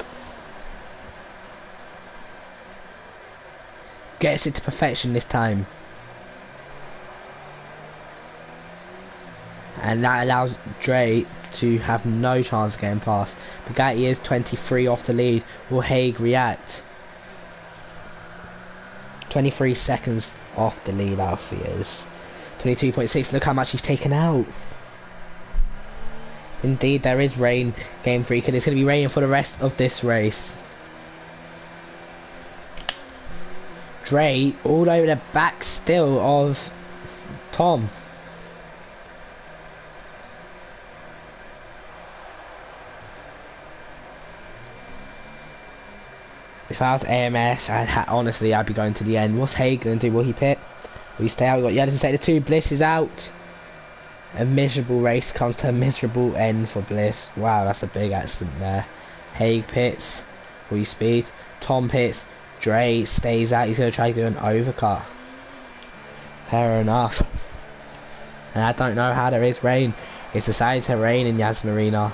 Gets it to perfection this time. And that allows Dre to have no chance of getting past. Bugatti is 23 off the lead. Will Haig react? 23 seconds off the lead, Alfie is. 22.6, look how much he's taken out. Indeed, there is rain, Game Freak, and it's going to be raining for the rest of this race. Dre all over the back still of Tom. If I was AMS, honestly, I'd be going to the end. What's Haig going to do? Will he pit? Will he stay out? We've got Yedison Sector 2. Bliss is out. A miserable race comes to a miserable end for Bliss. Wow, that's a big accident there. Haig pits. Will he speed? Tom pits. Dre stays out. He's going to try to do an overcut. Fair enough. And I don't know how there is rain. It's decided to rain in Yas Marina.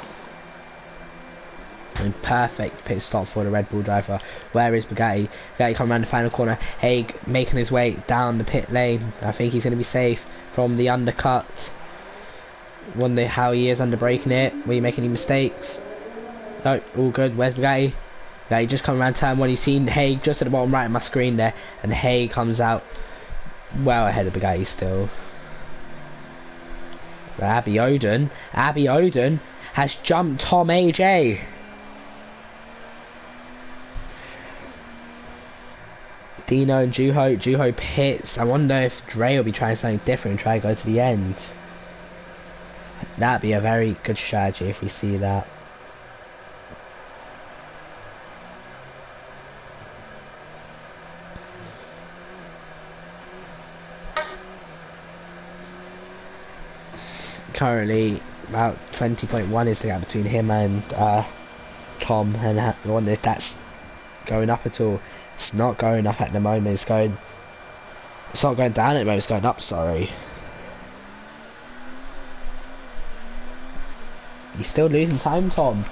And perfect pit stop for the Red Bull driver. Where is Bugatti? Bugatti coming around the final corner. Haig making his way down the pit lane. I think he's going to be safe from the undercut. Wonder how he is under braking it. Will he make any mistakes? No, all good. Where's Bugatti? Bugatti just coming around turn one. You've seen Haig just at the bottom right of my screen there. And Haig comes out well ahead of Bugatti still. But Abby Oden has jumped Tom AJ. Dino and Juho pits. I wonder if Dre will be trying something different and try to go to the end. That'd be a very good strategy if we see that. Currently, about 20.1 is the gap between him and Tom, and I wonder if that's going up at all. It's not going up at the moment. It's not going down at the moment. It's going up. Sorry. He's still losing time, Tom.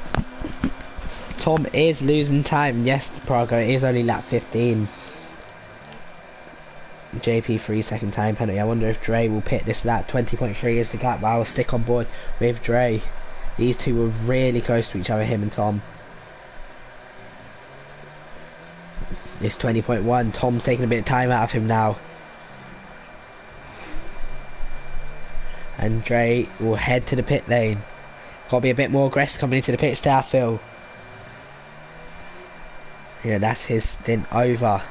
Tom is losing time. Yes, Prago is only lap 15. JP 3-second time penalty. I wonder if Dre will pit this lap. 20.3 is the gap, but I will stick on board with Dre. These two were really close to each other, him and Tom. It's 20.1. Tom's taking a bit of time out of him now. And Dre will head to the pit lane. Gotta be a bit more aggressive coming into the pit stop, Phil. Yeah, that's his stint over.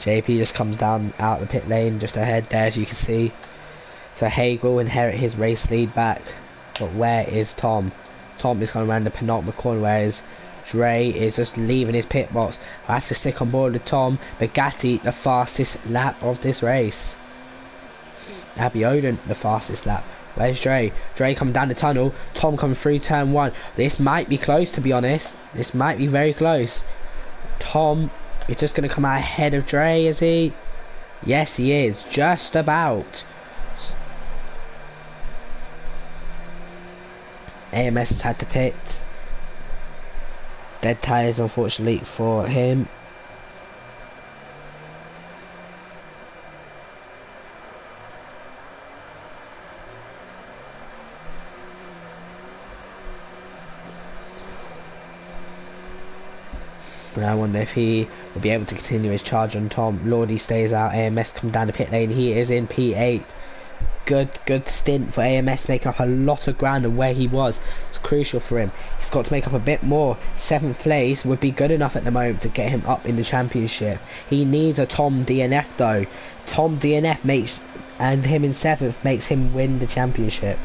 JP just comes down out the pit lane just ahead there, as you can see. So Haig will inherit his race lead back. But where is Tom? Tom is going around the penultimate corner, whereas Dre is just leaving his pit box. I have to stick on board with Tom. Bugatti, the fastest lap of this race. Abby Oden, the fastest lap. Where's Dre? Dre coming down the tunnel. Tom coming through turn one. This might be close, to be honest. This might be very close. Tom is just going to come out ahead of Dre, is he? Yes, he is. Just about. AMS has had to pit. Dead tyres, unfortunately, for him. And I wonder if he will be able to continue his charge on Tom. Lordy stays out. AMS come down the pit lane. He is in P8. Good stint for AMS, making up a lot of ground and where he was. It's crucial for him. He's got to make up a bit more. 7th place would be good enough at the moment to get him up in the championship. He needs a Tom DNF though. Tom DNF makes, and him in 7th makes him win the championship.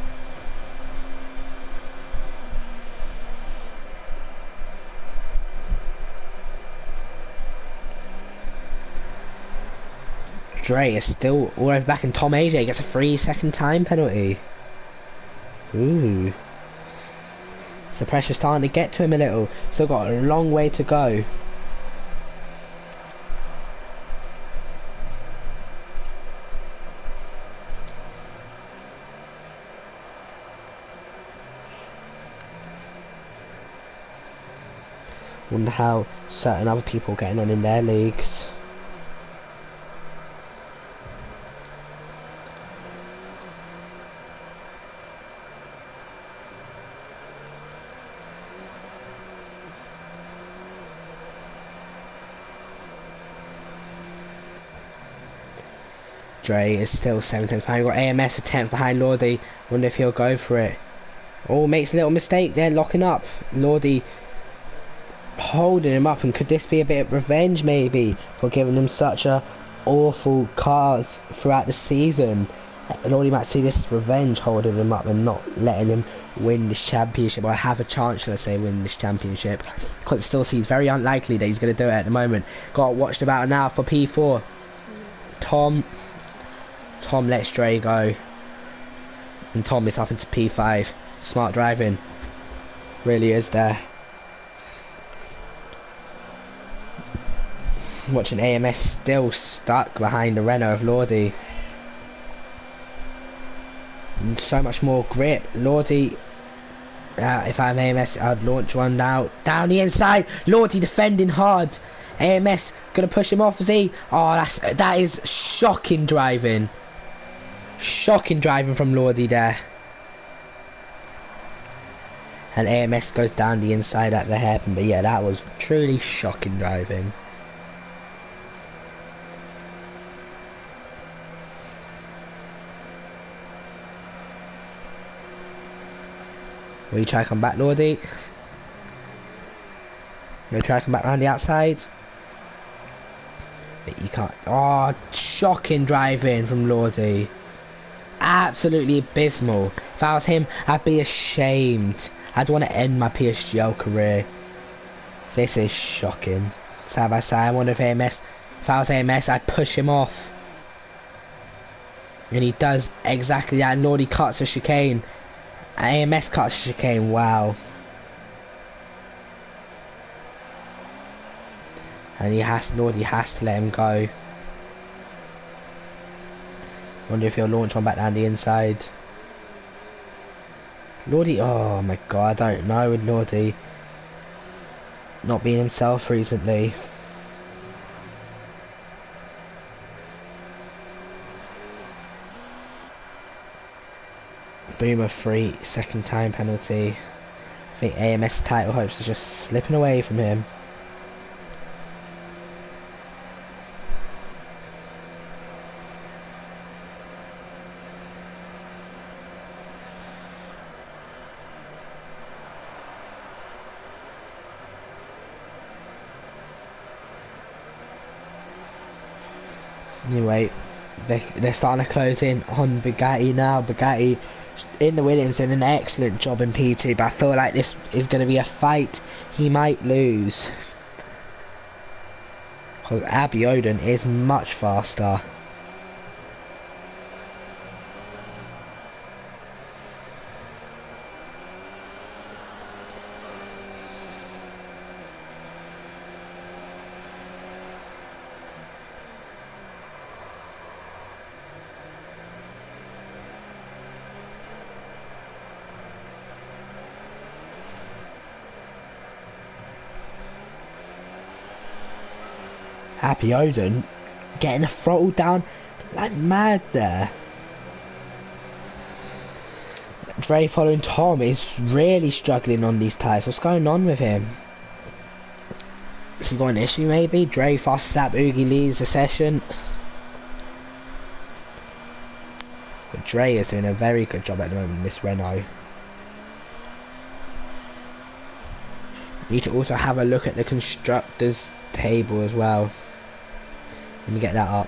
Dre is still all over back, and Tom AJ gets a 3-second time penalty. Ooh. So pressure's starting to get to him a little. Still got a long way to go. Wonder how certain other people are getting on in their leagues. Dre is still 7 tenths behind. We've got AMS a 10th behind Lordy. Wonder if he'll go for it. Oh, makes a little mistake there, locking up. Lordy holding him up, and could this be a bit of revenge maybe for giving him such a awful cards throughout the season? Lordy might see this as revenge, holding him up and not letting him win this championship, or have a chance, should I say, win this championship, because it still seems very unlikely that he's going to do it at the moment. Got watched about an hour for P4. Tom lets Dre go, and Tom is off into P5. Smart driving, really is there. Watching AMS still stuck behind the Renault of Lordy. And so much more grip. Lordy, if I'm AMS, I'd launch one now. Down the inside. Lordy defending hard. AMS gonna push him off, is he? Oh, that is shocking driving. Shocking driving from Lordy there. And AMS goes down the inside at the hairpin. But yeah, that was truly shocking driving. Will you try to come back, Lordy? Will you try to come back around the outside? But you can't. Oh, shocking driving from Lordy. Absolutely abysmal. If I was him, I'd be ashamed. I'd want to end my PSGL career. This is shocking. Side by side, I wonder if if I was AMS, I'd push him off. And he does exactly that, and Lordy cuts a chicane. AMS cuts a chicane, wow. And Lordy has to let him go. Wonder if he'll launch one back down the inside. Lordy, oh my god, I don't know with Lordy not being himself recently. Boomer 3-second time penalty. I think AMS title hopes are just slipping away from him. Anyway, they're starting to close in on Bugatti now. Bugatti in the Williams doing an excellent job in P2, but I feel like this is going to be a fight he might lose, because Abiodun is much faster. Abiodun getting the throttle down like mad there. Dre following Tom is really struggling on these tyres. What's going on with him? Has he got an issue maybe? Dre fast lap, Oogie leads the session. But Dre is doing a very good job at the moment in this Renault. Need to also have a look at the constructors table as well. Let me get that up.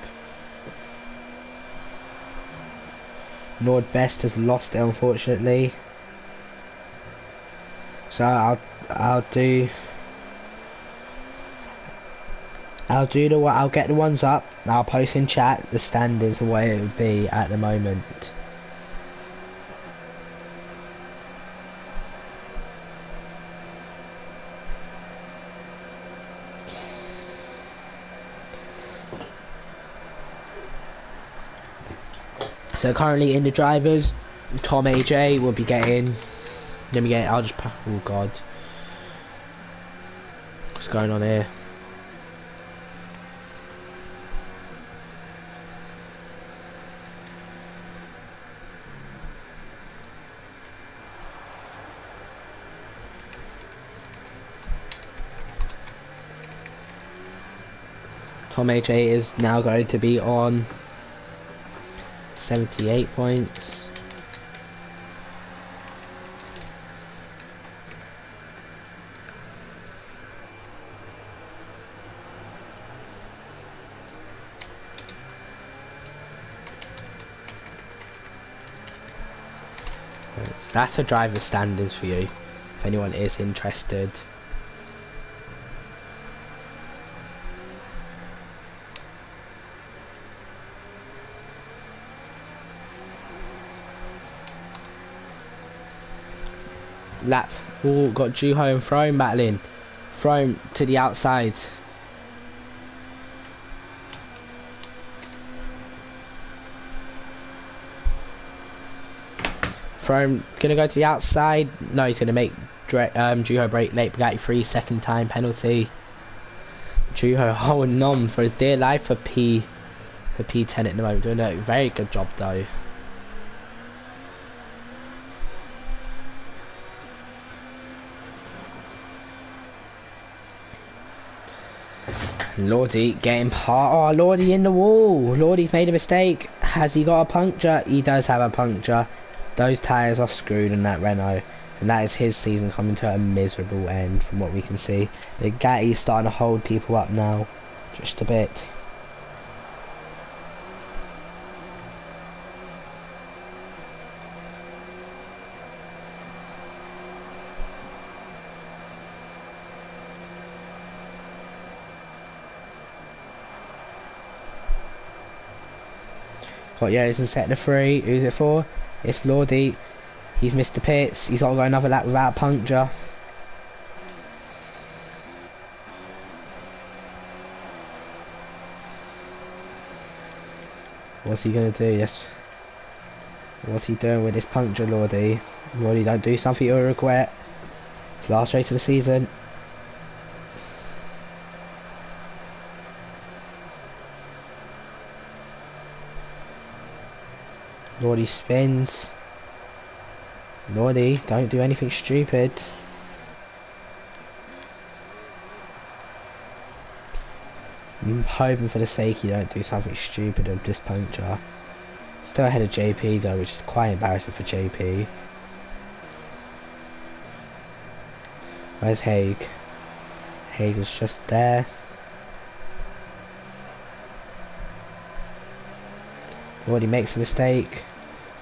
Nordbest has lost it unfortunately, so I'll I'll get the ones up. I'll post in chat the standings and what it would be at the moment. So currently in the drivers, Tom AJ will be getting. Let me get. Oh God, what's going on here? Tom AJ is now going to be on 78 points. That's the driver standards for you, if anyone is interested. Lap, oh, got Juho and Throne battling. Throne to the outside. Throne gonna go to the outside. No, he's gonna make Juho break late Bugatti 3 time penalty. Juho holding on for his dear life for P10 at the moment, doing a very good job though. Lordy getting part. Oh, Lordy in the wall. Lordy's made a mistake. Has he got a puncture? He does have a puncture. Those tyres are screwed in that Renault, and that is his season coming to a miserable end from what we can see. The Gatti's starting to hold people up now, just a bit. Got Yo's in sector 3. Who's it for? It's Lordy. He's missed the pits. He's got to go another lap without a puncture. What's he going to do? Yes. What's he doing with this puncture, Lordy? Lordy, don't do something you'll regret. It's the last race of the season. Lordy spins. Lordy, don't do anything stupid. I'm hoping for the sake you don't do something stupid with this puncture. Still ahead of JP though, which is quite embarrassing for JP. Where's Haig? Haig is just there. Lordy makes a mistake.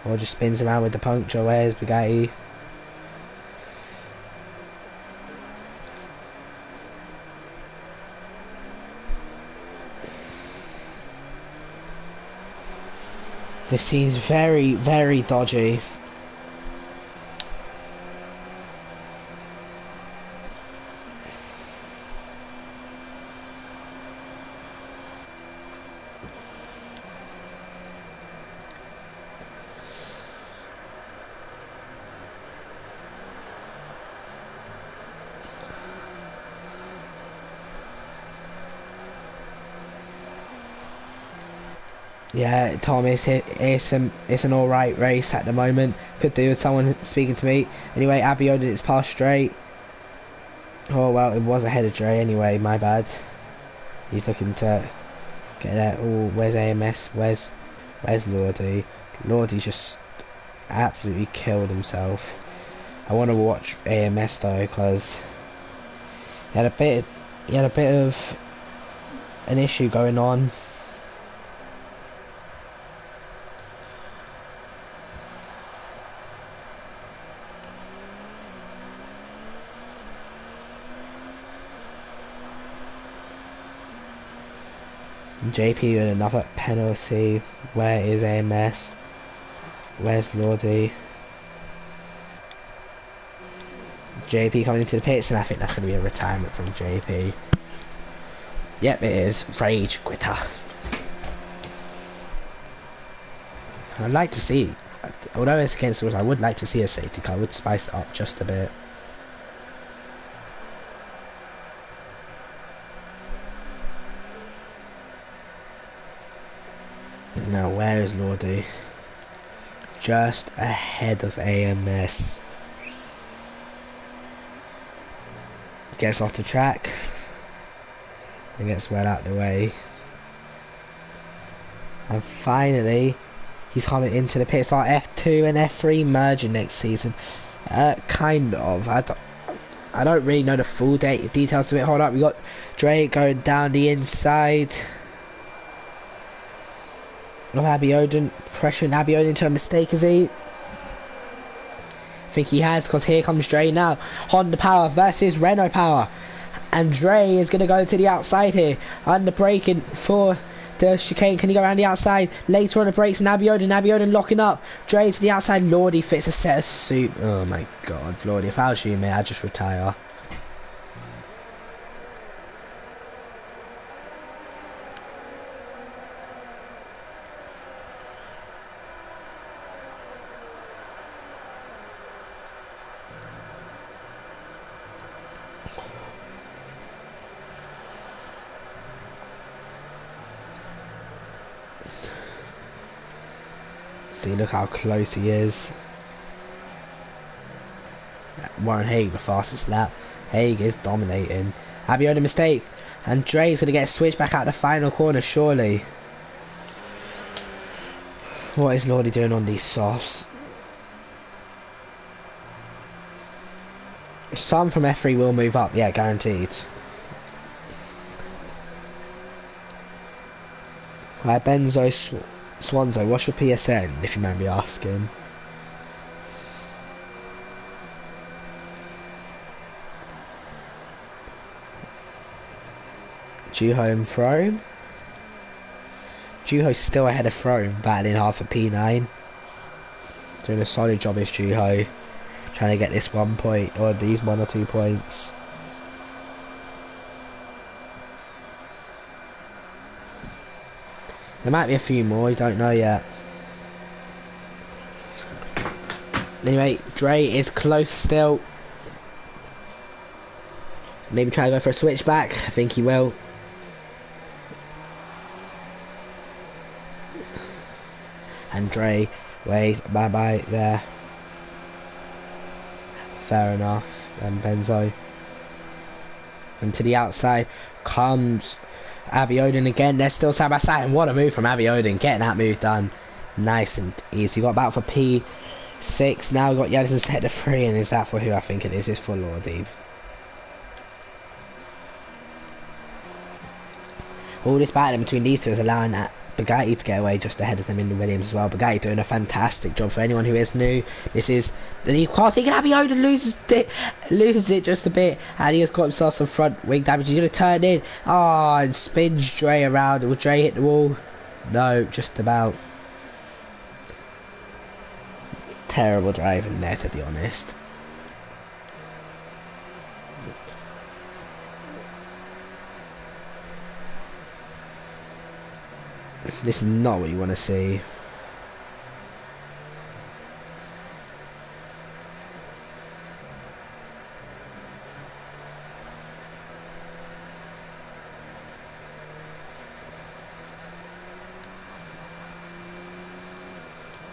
Or just spins around with the puncture. Where's Bugatti? This seems very, very dodgy. Yeah, Tom, it's an alright race at the moment. Could do with someone speaking to me. Anyway, Abio did its pass straight. Oh well, it was ahead of Dre anyway, my bad. He's looking to get that. Oh, where's AMS? Where's Lordy? Lordy's just absolutely killed himself. I want to watch AMS though, because he had a bit of an issue going on. JP with another penalty. Where is AMS? Where's Lordy? JP coming into the pits, and I think that's going to be a retirement from JP. Yep, it is. Rage quitter. I'd like to see, although it's against the rules, I would like to see a safety car. I would spice it up just a bit. Now, where is Lordy? Just ahead of AMS. Gets off the track and gets well out of the way. And finally, he's coming into the pits. Our F2 and F3 merging next season. Kind of. I don't really know the full details of it. Hold up, we got Drake going down the inside. Of Abiodun, pressuring Abiodun into a mistake, is he? I think he has, because here comes Dre now. Honda Power versus Renault Power. And Dre is going to go to the outside here. Under braking for the chicane. Can he go around the outside? Later on the brakes, and Abiodun locking up. Dre to the outside. Lordy fits a set of suit. Oh my god, Lordy, if I was you, mate, I'd just retire. See, look how close he is. Warren Haig, the fastest lap. Haig is dominating. Abiodun mistake. And Dre's going to get switched back out the final corner, surely. What is Lordy doing on these softs? Some from F3 will move up, yeah, guaranteed. Right, Benzo Swanzo, what's your PSN, if you mind me asking? Juho and Throne. Juho's still ahead of Throne, battling half a P9. Doing a solid job is Juho. Trying to get this 1 point, or these 1 or 2 points. There might be a few more, you don't know yet. Anyway, Dre is close still. Maybe try to go for a switchback. I think he will. And Dre waves bye bye there. Fair enough. And Benzo. And to the outside comes Abiodun again. They're still side by side, and what a move from Abiodun, getting that move done nice and easy. Got about for P6 now. Got Yadison set to 3, and is that for who I think it is? It's for Lordy. All this battling between these two is allowing that Bugatti to get away just ahead of them in the Williams as well. Bugatti doing a fantastic job. For anyone who is new, this is the new car. Thinking Abiodun loses it just a bit, and he has got himself some front wing damage. He's going to turn in, and spins Dre around. Will Dre hit the wall? No, just about. Terrible driving there, to be honest. This is not what you want to see.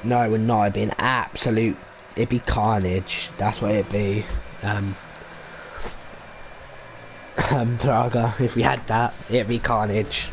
No, it would not. It'd be an absolute... It'd be carnage. That's what it'd be. Praga, if we had that, it'd be carnage.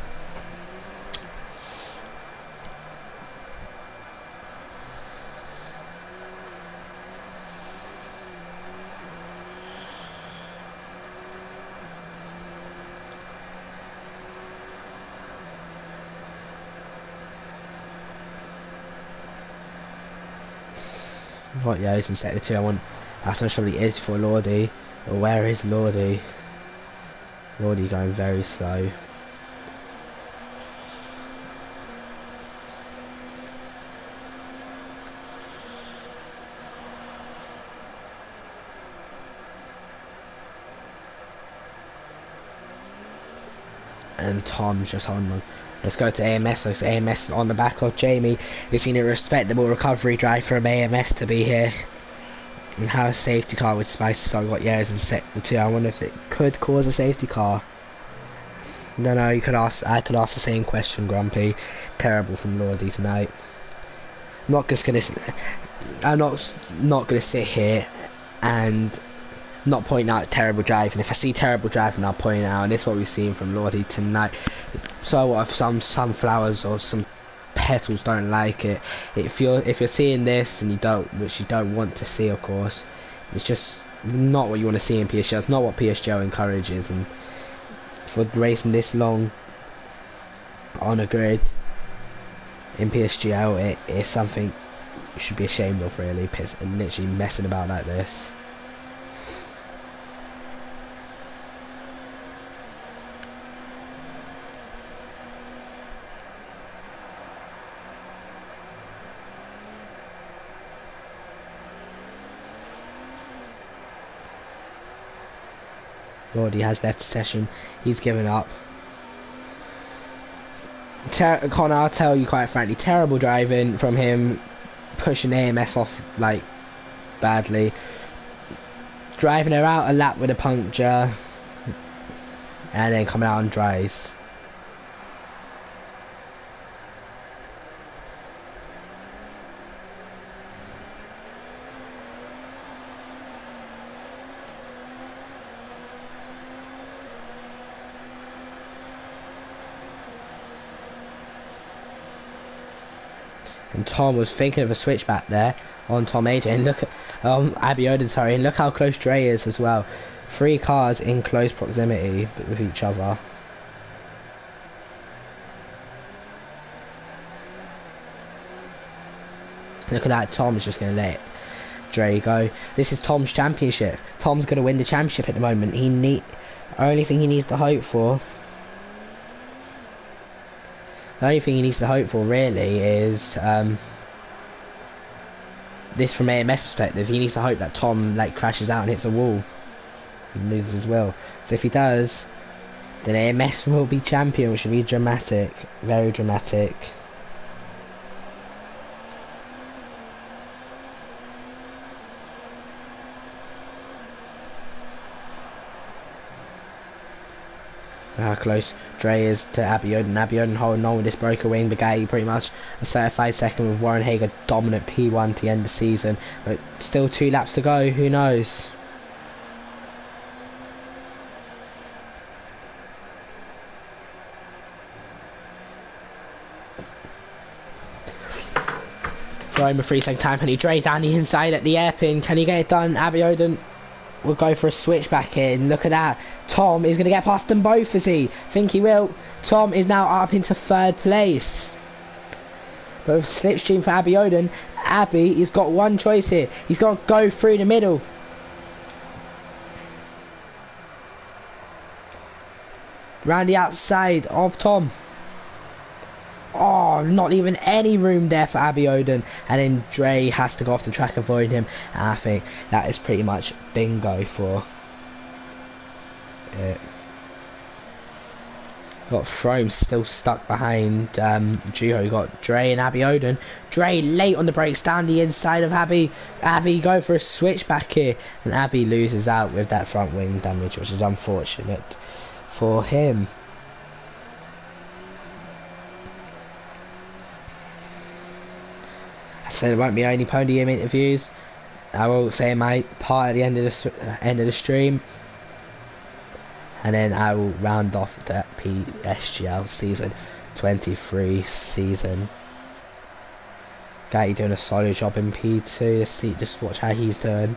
Right, yeah, he's in sector 2. I want... That's not sure he is for Lordy. Or where is Lordy? Lordy going very slow. and Tom's just holding on. Let's go to AMS. So AMS is on the back of Jamie. We've seen a respectable recovery drive from AMS to be here. And how a safety car with Spicy so got yellows in sector 2. I wonder if it could cause a safety car. No, you could ask. I could ask the same question, Grumpy. Terrible from Lordy tonight. I'm not gonna sit here and not point out terrible driving. If I see terrible driving, I'll point it out. And this is what we've seen from Lordy tonight. So what if some sunflowers or some petals don't like it? If you're seeing this and which you don't want to see, of course, it's just not what you want to see in PSGL. It's not what PSGL encourages, and for racing this long on a grid in PSGL, it is something you should be ashamed of, really. And literally messing about like this. Lord, he has left the session. He's given up. Connor, I'll tell you quite frankly, terrible driving from him, pushing AMS off like badly, driving her out a lap with a puncture, and then coming out on dries. And Tom was thinking of a switch back there on Tom AJ, and look at Abiodun, sorry, and look how close Dre is as well. 3 cars in close proximity with each other. Look at that, Tom's just going to let Dre go. This is Tom's championship. Tom's going to win the championship at the moment. Only thing he needs to hope for. The only thing he needs to hope for really is this from AMS perspective. He needs to hope that Tom like crashes out and hits a wall and loses his will. So if he does, then AMS will be champion, which will be dramatic, very dramatic. How close Dre is to Abiodun. Abiodun holding on with this broker wing. Bugatti pretty much a certified second, with Warren Hager dominant P1 to end the season. But still 2 laps to go. Who knows? Throwing a 3-second time penalty. Dre down the inside at the airpin. Can he get it done? Abiodun will go for a switch back in. Look at that. Tom is going to get past them both, is he? Think he will. Tom is now up into 3rd place. But with slipstream for Abiodun, he's got one choice here. He's got to go through the middle. Round the outside of Tom. Oh, not even any room there for Abiodun. And then Dre has to go off the track, avoid him. And I think that is pretty much bingo for it. Got Frome still stuck behind Juho. Got Dre and Abiodun. Dre late on the brakes down the inside of Abby. Abby go for a switch back here. And Abby loses out with that front wing damage, which is unfortunate for him. I said there won't be any podium interviews. I will say my part at the end of the stream, and then I will round off the PSGL season 23 season. Guy doing a solid job in P2. Just watch how he's doing.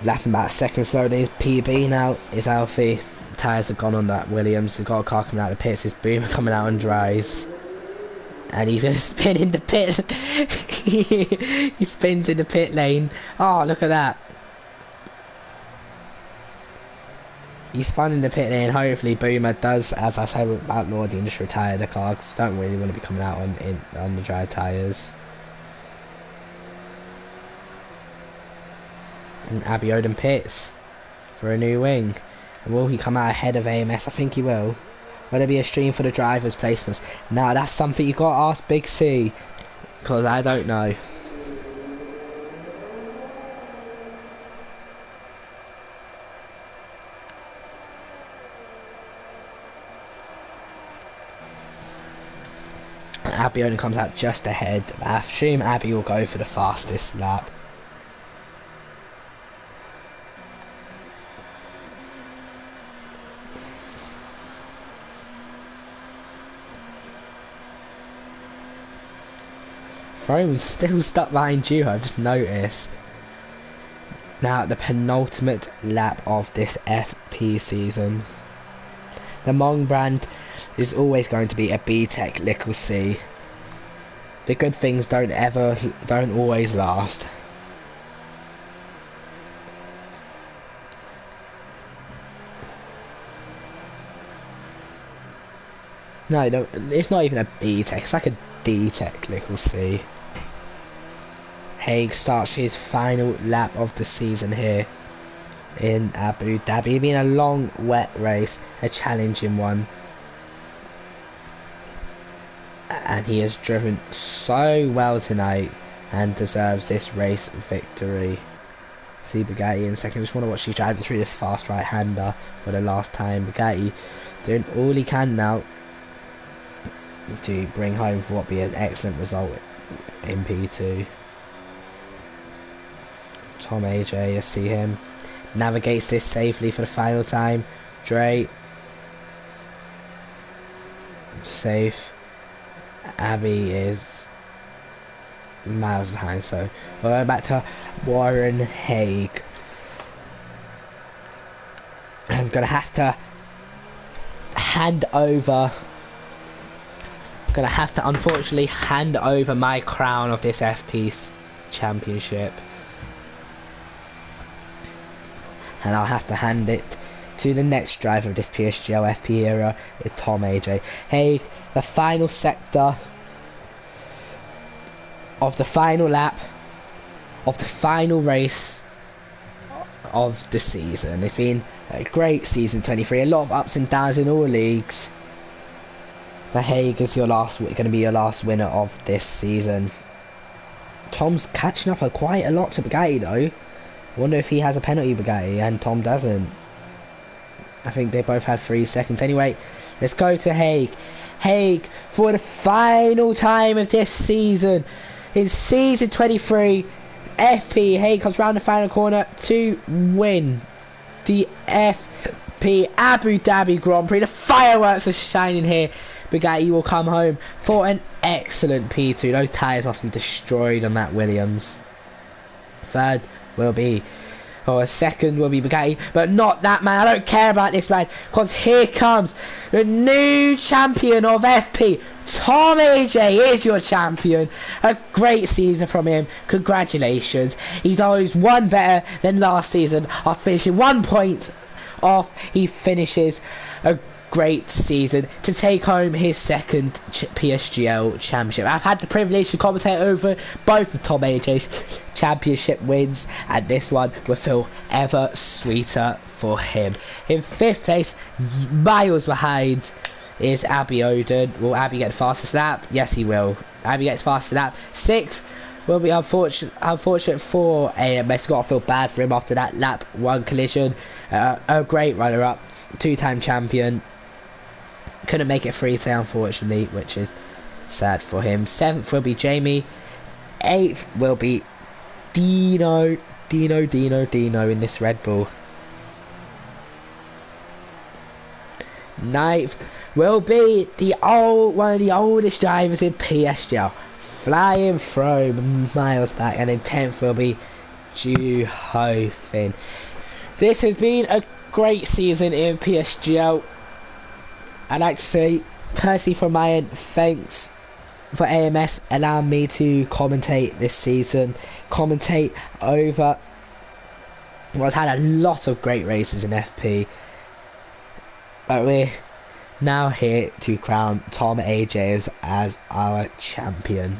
Lapping about a second slower than his PB now. His healthy. Tyres have gone on that Williams. He's got a car coming out of the pits. His Boomer coming out on dries. And he's going to spin in the pit. He spins in the pit lane. Oh, look at that. He's spun in the pit lane. Hopefully Boomer does, as I said about Lordy, and just retire the car, because don't really want to be coming out on the dry tyres. And Abiodun pits for a new wing. Will he come out ahead of AMS? I think he will. Will there be a stream for the drivers' placements? Now that's something you got to ask Big C, because I don't know. Abby only comes out just ahead. I assume Abby will go for the fastest lap. Throne's still stuck behind you, I've just noticed. Now the penultimate lap of this FP season. The Mong brand is always going to be a B-Tech little C. The good things don't always last. No, it's not even a B-Tech, it's like a D-Tech little C. Haig starts his final lap of the season here in Abu Dhabi. Being a long, wet race, a challenging one. And he has driven so well tonight and deserves this race victory. See Bugatti in second. Just want to watch he drive through this fast right-hander for the last time. Bugatti doing all he can now to bring home for what be an excellent result in P2. Tom AJ, I see him, navigates this safely for the final time. Dre, safe. Abby is miles behind, so we're going back to Warren Haig. I'm going to have to unfortunately hand over my crown of this FP championship, and I'll have to hand it to the next driver of this PSGL FP era, Tom AJ. Hey, the final sector of the final lap of the final race of the season. It's been a great season 23, a lot of ups and downs in all leagues. But Haig is going to be your last winner of this season. Tom's catching up quite a lot to Bugatti though. I wonder if he has a penalty, Bugatti, and Tom doesn't. I think they both have 3 seconds. Anyway, let's go to Haig. Haig, for the final time of this season, in season 23, FP, Haig comes round the final corner to win the FP Abu Dhabi Grand Prix. The fireworks are shining here. Bugatti will come home for an excellent P2. Those tyres must be destroyed on that Williams. Third will be, or second will be Bugatti, but not that man. I don't care about this man, because here comes the new champion of FP. Tom AJ is your champion. A great season from him. Congratulations. He's always one better than last season. After finishing 1 point off, he finishes a great season to take home his second PSGL championship. I've had the privilege to commentate over both of Tom AJ's championship wins, and this one will feel ever sweeter for him. In 5th place, miles behind, is Abby Oden. Will Abby get the fastest lap? Yes, he will. Abby gets fastest lap. 6th will be unfortunate for AMS. Got to feel bad for him after that lap 1 collision. A great runner-up, 2-time champion. Couldn't make it free today, unfortunately, which is sad for him. 7th will be Jamie. 8th will be Dino in this Red Bull. 9th will be one of the oldest drivers in PSGL, Flying Throne, miles back. And then 10th will be Ju Ho Fin. This has been a great season in PSGL. I'd like to say, personally from my end, thanks for AMS allowing me to commentate this season. Commentate over, well, I've had a lot of great races in FP. But we're now here to crown Tom AJ as our champion.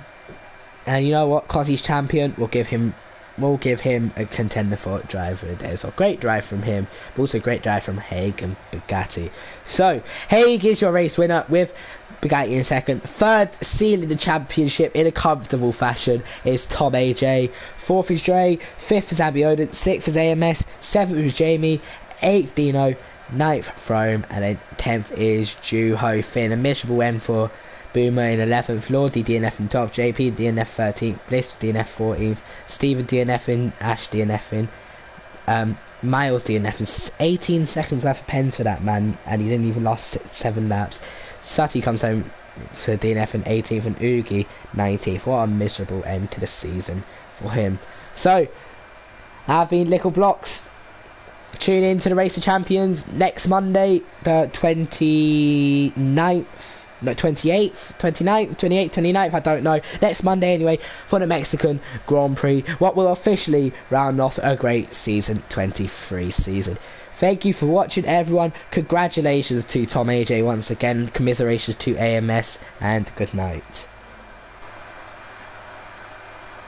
And you know what? Because he's champion, we'll give him we'll give him a contender for driver of the day. So great drive from him, but also great drive from Haig and Bugatti. So Haig is your race winner with Bugatti in second. Third, sealing the championship in a comfortable fashion, is Tom AJ. Fourth is Dre. Fifth is Abby Oden. Sixth is AMS. Seventh is Jamie. Eighth Dino. Ninth Throme. And then 10th is Juho Finn. A miserable end for Boomer in 11th. Lordy DNF in 12th. JP DNF 13th. Bliss DNF 14th. Steven DNF in. Ash DNF in. Miles DNF in. 18 seconds worth of pens for that man, and he didn't even last 7 laps. Sutty comes home for DNF in 18th, and Oogie 19th. What a miserable end to the season for him. So, I've been Little Blocks. Tune in to the Race of Champions next Monday, the 29th, no, 28th, 29th, 28th, 29th, I don't know. Next Monday anyway, for the Mexican Grand Prix, what will officially round off a great season, 23 season. Thank you for watching, everyone. Congratulations to Tom AJ once again. Commiserations to AMS, and good night.